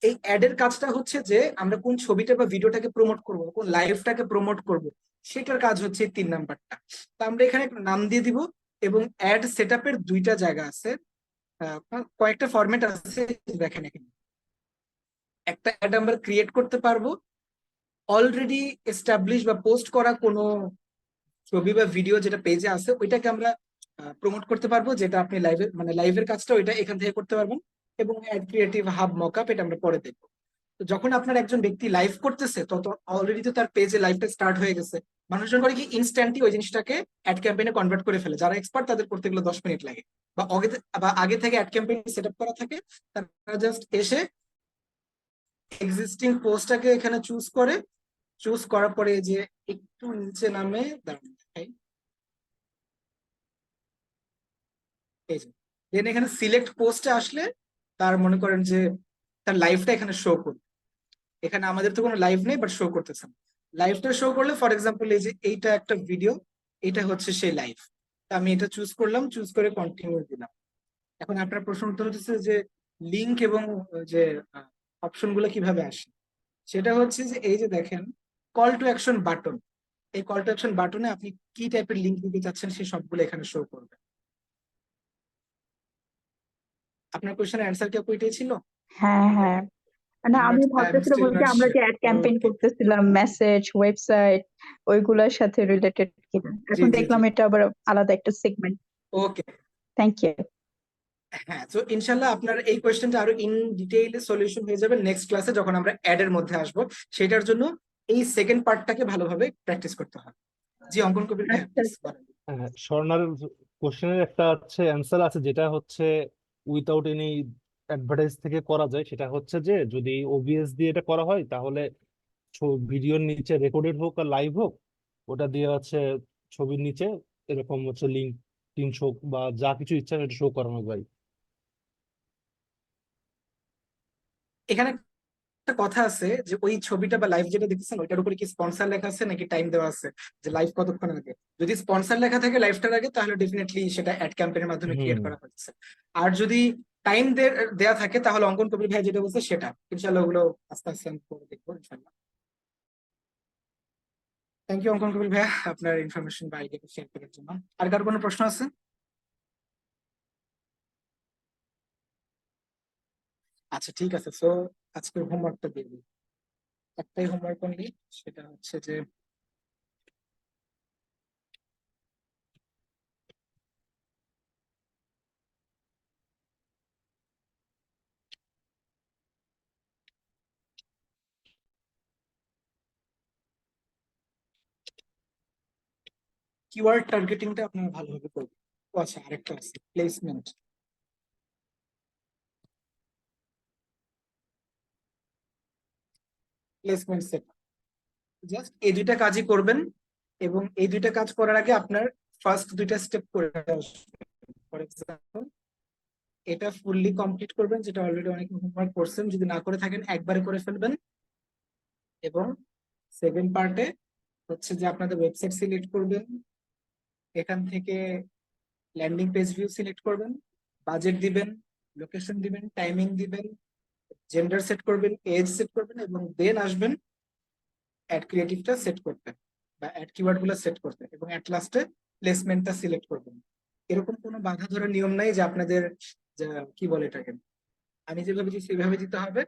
[SPEAKER 1] এই অ্যাড এর কাজটা হচ্ছে যে আমরা কোন ছবিটা বা ভিডিওটাকে প্রমোট করব, কোন লাইভটাকে প্রমোট করব, সেটার কাজ হচ্ছে এই 3 নাম্বারটা। তা আমরা এখানে একটা নাম দিয়ে দিব এবং অ্যাড সেটআপের 2টা জায়গা আছে, কয়েকটা ফরম্যাট আছে, দেখেন এখানে একটা অ্যাড আমরা ক্রিয়েট করতে পারবো অলরেডি এস্টাবলিশ বা পোস্ট করা কোনো ছবি বা ভিডিও যেটা পেজে আছে ওইটাকে আমরা প্রমোট করতে পারবো, যেটা আপনি লাইভে মানে লাইভের কাজটা ওইটা এখান থেকে করতে পারবেন। এবং অ্যাড ক্রিয়েটিভ হাব মকআপ এটা আমরা পরে দেখবো। তো যখন আপনার একজন ব্যক্তি লাইভ করতেছে তত অলরেডি তো তার পেজে লাইভটা স্টার্ট হয়ে গেছে, মানুষজন করে কি ইনস্ট্যান্টলি ওই জিনিসটাকে অ্যাড ক্যাম্পেইনে কনভার্ট করে ফেলে। যারা এক্সপার্ট তাদের করতে গেলে 10 মিনিট লাগে, বা আগে থেকে অ্যাড ক্যাম্পেইন সেট আপ করা থাকে, তারা জাস্ট এসে এক্সিস্টিং পোস্টটাকে এখানে চুজ করার পরে যে একটু নিচে নামে দাঁড়ান দেখাই, এই যে দেন এখানে সিলেক্ট পোস্টে আসলে তার মনে করেন যে তার লাইভটা এখানে শো করবে। এখানে আমাদের তো কোনো লাইভ নেই, বাট শো করতেছে না। লাইভটা শো করলে ফর এক্সাম্পল এই যে এইটা একটা ভিডিও, এটা হচ্ছে সেই লাইভ। আমি এটা চুজ করলাম, চুজ করে কন্টিনিউ দিলাম। এখন আপনার প্রশ্ন উত্তর হচ্ছে যে লিংক এবং যে অপশন গুলো কিভাবে আসে, সেটা হচ্ছে যে এই যে দেখেন কল টু অ্যাকশন বাটন, এই কল টু অ্যাকশন বাটনে আপনি কি টাইপের লিংক দিতে চাচ্ছেন সেই সবগুলো এখানে শো করবে। আপনার কোশ্চেনের অ্যান্সার কি আপু এটাই ছিল?
[SPEAKER 3] হ্যাঁ, না আমি ভাবতেছিলাম ওই যে আমরা যে অ্যাড ক্যাম্পেইন করতেছিলাম, মেসেজ, ওয়েবসাইট, ওইগুলোর সাথে রিলেটেড কিনা।
[SPEAKER 1] জি
[SPEAKER 3] এখন
[SPEAKER 1] জি জি,
[SPEAKER 3] দেখলাম এটা আবার আলাদা একটা সেগমেন্ট।
[SPEAKER 1] ওকে।
[SPEAKER 3] Thank you.
[SPEAKER 1] হ্যাঁ, তো ইনশাল্লাহ আপনার এই কোয়েশ্চেনটা আরো ইন ডিটেইলে সলিউশন হয়ে যাবে নেক্সট ক্লাসে যখন আমরা অ্যাড এর মধ্যে আসবো। সেটার জন্য এই সেকেন্ড পার্টটাকে ভালোভাবে প্র্যাকটিস করতে হবে। জি অঙ্কন কবির ভাইয়া
[SPEAKER 3] আচ্ছা,
[SPEAKER 1] please বলেন।
[SPEAKER 6] হ্যাঁ, স্বর্ণার কোশ্চেনের একটা হচ্ছে অ্যান্সার আছে, যেটা হচ্ছে উইথাউট এনি অ্যাডভার্টাইজ থেকে করা যায়। সেটা হচ্ছে যে যদি ওবিএস দিয়ে এটা করা হয়, তাহলে ভিডিওর নিচে রেকর্ডেড হোক আর লাইভ হোক, ওটা দিয়ে হচ্ছে ছবির নিচে এরকম হচ্ছে লিঙ্ক টিন শো বা যা কিছু ইচ্ছা সেটা শো করানো যায়।
[SPEAKER 1] এখানে একটা কথা আছে যে ওই ছবিটা বা লাইভ যেটা দেখতেছেন ওইটার উপরে কি স্পন্সর লেখা আছে নাকি টাইম দেওয়া আছে, যে লাইভ কতক্ষণ আগে। যদি স্পন্সর লেখা থাকে লাইভটার আগে, তাহলে ডেফিনেটলি সেটা অ্যাড ক্যাম্পেইনের মাধ্যমে ক্রিয়েট
[SPEAKER 6] হুম।
[SPEAKER 1] করা হচ্ছে। আর যদি টাইম দেয়া থাকে তাহলে অঙ্কন কবির ভাই যেটা বলছে সেটা ইনশাল্লাহ ওগুলো আস্তে আস্তে আমি করে দেখবো ইনশাল্লাহ। থ্যাংক ইউ অঙ্কন কবির ভাইয়া আপনার ইনফরমেশন বা আইডিয়া শেয়ার করার জন্য। আর কার কোনো প্রশ্ন আছে? আচ্ছা ঠিক আছে, সো আজকের হোমওয়ার্কটা দিয়ে দিই। একটাই হোমওয়ার্ক অনলি, সেটা হচ্ছে যে কিওয়ার্ড টার্গেটিংটা আপনারা ভালোভাবে করবেন। ও আচ্ছা, আরেকটা আছে প্লেসমেন্ট। প্লেসমেন্ট সেট জাস্ট এই 2টা কাজই করবেন, এবং এই 2টা কাজ করার আগে আপনার ফার্স্ট 2টা স্টেপ করে আসবেন। ফর এক্সাম্পল এটা ফুললি কমপ্লিট করবেন, যেটা অলরেডি অনেক হোমওয়ার্ক করছেন, যদি না করে থাকেন একবারে করে ফেলবেন। এবং সেকেন্ড পার্টে হচ্ছে যে আপনাদের ওয়েবসাইট সিলেক্ট করবেন, এখান থেকে ল্যান্ডিং পেজ ভিউ সিলেক্ট করবেন, বাজেট দিবেন, লোকেশন দিবেন, টাইমিং দিবেন, জেন্ডার সেট করবেন, এজ সেট করবেন, এবং দেন আসবেন অ্যাড ক্রিয়েটিভটা সেট করবেন বা অ্যাড কিওয়ার্ড গুলো সেট করবেন, এবং অ্যাট লাস্টে প্লেসমেন্টটা সিলেক্ট করবেন। এরকম কোনো বাধা ধরার নিয়ম নাই যে আপনাদের কি বলে এটাকে আমি যেভাবে দিচ্ছি সেভাবে দিতে হবে।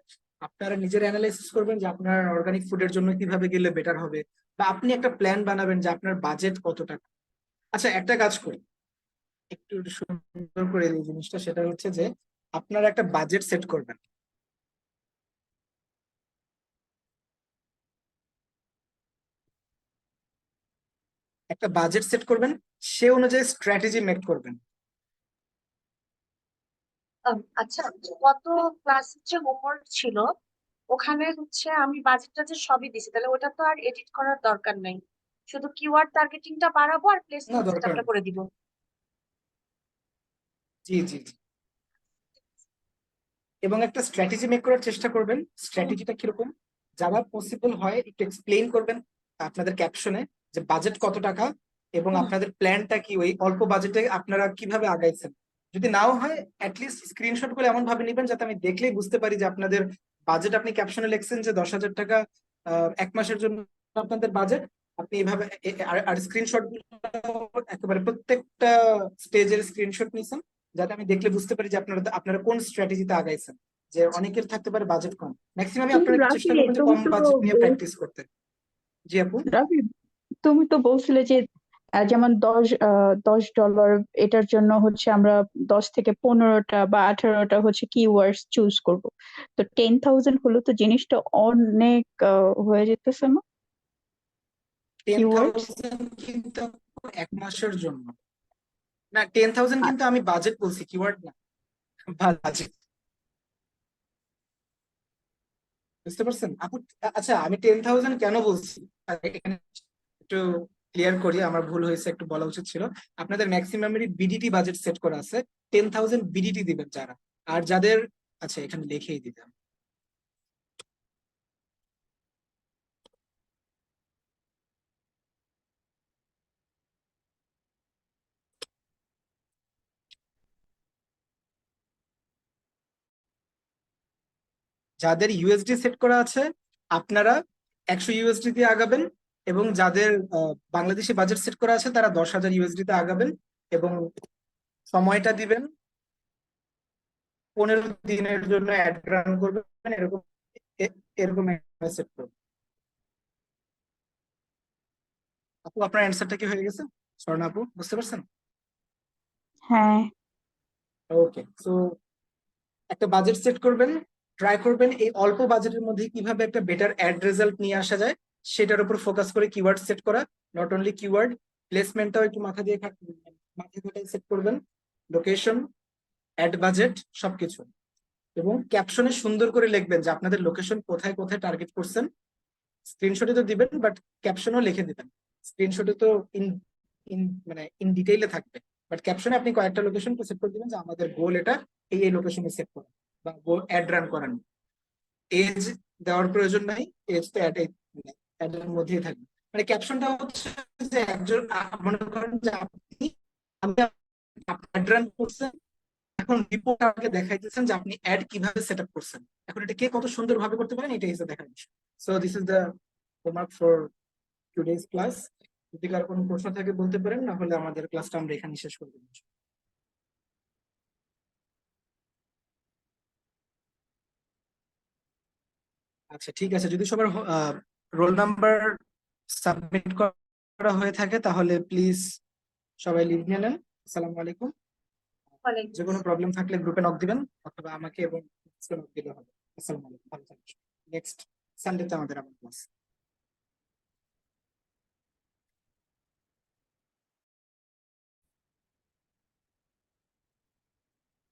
[SPEAKER 1] আপনারা নিজের অ্যানালাইসিস করবেন যে আপনার অর্গানিক ফুডের জন্য কিভাবে গেলে বেটার হবে, বা আপনি একটা প্ল্যান বানাবেন যে আপনার বাজেট কত টাকা। আচ্ছা একটা কাজ করি, একটু সুন্দর করে এই জিনিসটা, সেটা হচ্ছে যে আপনারা একটা বাজেট সেট করবেন। একটা বাজেট সেট করবেন, সে অনুযায়ী স্ট্র্যাটেজি মেক করবেন।
[SPEAKER 5] আচ্ছা, গত ক্লাসের যে হোমওয়ার্ক ছিল ওখানে হচ্ছে আমি বাজেটটা যে সবই দিছি, তাহলে ওটা তো আর এডিট করার দরকার নাই, শুধু কিওয়ার্ড টার্গেটিংটা বাড়াবো আর
[SPEAKER 1] না
[SPEAKER 5] প্লেসমেন্ট
[SPEAKER 1] দরকার
[SPEAKER 5] সেটআপটা
[SPEAKER 1] নেই।
[SPEAKER 5] করে দিব।
[SPEAKER 1] জি জি জি, এবং একটা স্ট্র্যাটেজি মেক করার চেষ্টা করবেন। স্ট্র্যাটেজিটা কিরকম, যারা পসিবল হয় একটু এক্সপ্লেইন করবেন আপনাদের ক্যাপশনে যে বাজেট কত টাকা এবং আপনাদের প্ল্যানটা কি, ওই অল্প বাজেটে আপনারা কিভাবে আগাইছেন। যদি নাও হয় অ্যাটলিস্ট স্ক্রিনশট করে এমন ভাবে নেবেন যাতে আমি দেখলেই বুঝতে পারি যে আপনাদের বাজেট, আপনি ক্যাপশনে লিখছেন যে 10,000 টাকা 1 মাসের জন্য আপনাদের বাজেট, আপনি এইভাবে আর স্ক্রিনশট গুলো একেবারে প্রত্যেকটা স্টেজের স্ক্রিনশট নিছেন, যাতে আমি দেখলে বুঝতে পারি যে আপনারা কোন স্ট্র্যাটেজিতে আগাইছেন। যে অনেকের থাকতে পারে বাজেট কম, ম্যাক্সিমামই
[SPEAKER 3] কিন্তু
[SPEAKER 1] আপনারা একটু
[SPEAKER 3] রাফি
[SPEAKER 1] চেষ্টা করবেন যে
[SPEAKER 3] তুমি
[SPEAKER 1] কম
[SPEAKER 3] তো
[SPEAKER 1] বাজেট নিয়ে
[SPEAKER 3] বল-
[SPEAKER 1] প্র্যাকটিস করতে। জি আপু।
[SPEAKER 3] রাফি তুমি তো বলছিলে যে যেমন $10 এটার জন্য হচ্ছে আমরা 10 থেকে 15টা বা 18টা হচ্ছে কিওয়ার্ডস চুজ করব। তো 10,000 হলো তো জিনিসটা অনেক হয়ে যেতেছে না কিওয়ার্ডস?
[SPEAKER 1] 10,000 কিন্তু এক মাসের জন্য না, 10,000 কিন্তু আমি বাজেট বলছি, কিওয়ার্ড না, বাজেট। বুঝতে পারছেন আপু? আচ্ছা, আমি 10,000 কেন বলছি এখানে একটু ক্লিয়ার করি, আমার ভুল হয়েছে, একটু বলা উচিত ছিল। আপনাদের ম্যাক্সিমামেরই বিডিটি বাজেট সেট করা আছে, 10,000 বিডিটি দিবেন যারা। আর যাদের, আচ্ছা এখানে লিখেই দিতাম, যাদের ইউএসডি সেট করা আছে আপনারা 100 ইউএসডি দিয়ে আগাবেন, এবং যাদের বাংলাদেশি বাজেট সেট করা আছে তারা 10,000 ইউএসডি তে আগাবেন, এবং সময়টা দিবেন 15 দিনের জন্য অ্যাড রান করবেন, এরকম এরকম সেট করবেন। আপু আপনার অ্যান্সারটা কি হয়ে গেছে? স্বর্ণা আপু বুঝতে পারছেন?
[SPEAKER 3] হ্যাঁ।
[SPEAKER 1] ওকে, সো একটা বাজেট সেট করবেন, ট্রাই করবেন এই অল্প বাজেটের মধ্যে কিভাবে একটা বেটার অ্যাড রেজাল্ট নিয়ে আসা যায় সেটার উপর ফোকাস করে কিওয়ার্ড সেট করা। নট অনলি কিওয়ার্ড, প্লেসমেন্টটাও একটু মাথায় খাটাই সেট করবেন, লোকেশন, অ্যাড বাজেট সবকিছু। এবং ক্যাপশনে সুন্দর করে লিখবেন যে আপনাদের লোকেশন কোথায় কোথায় টার্গেট করছেন। স্ক্রিনশটে তো দিবেন, বাট ক্যাপশনও লিখে দিবেন। স্ক্রিনশটে তো ইন ইন মানে ইন ডিটেইলে থাকবে, বাট ক্যাপশনে আপনি কয়েকটা লোকেশন সেট করে দিবেন যে আমাদের গোল এটা, এই লোকেশনে সেট করা বা অ্যাড রান করানো। এজ দেওয়ার প্রয়োজন নাই, এজ তো অ্যাড এর মধ্যেই থাকবে। মানে ক্যাপশনটা হচ্ছে যে একজন মনে করেন যে আমি অ্যাড রান করছেন, এখন রিপোর্ট আমাকে দেখাইতেছেন যে আপনি অ্যাড কিভাবে সেট আপ করছেন, এখন এটা কে কত সুন্দর ভাবে করতে পারেন এটাই হচ্ছে দেখার বিষয়। So this is the homework for today's class. যদি কার কোনো প্রশ্ন থাকে বলতে পারেন, না হলে আমাদের ক্লাসটা আমরা এখানে শেষ করে দেবো। আচ্ছা ঠিক আছে, যদি সবার রোল নাম্বার সাবমিট করা হয়ে থাকে তাহলে প্লিজ সবাই লিভ নিয়ে নেন। আসসালামু আলাইকুম। যে কোনো প্রবলেম থাকলে গ্রুপে নক দিবেন, অথবা আমাকে এবং নক দিলে হবে। আসসালামু আলাইকুম, ভালো থাকবেন। নেক্সট সানডেতে আমাদের আবার ক্লাস।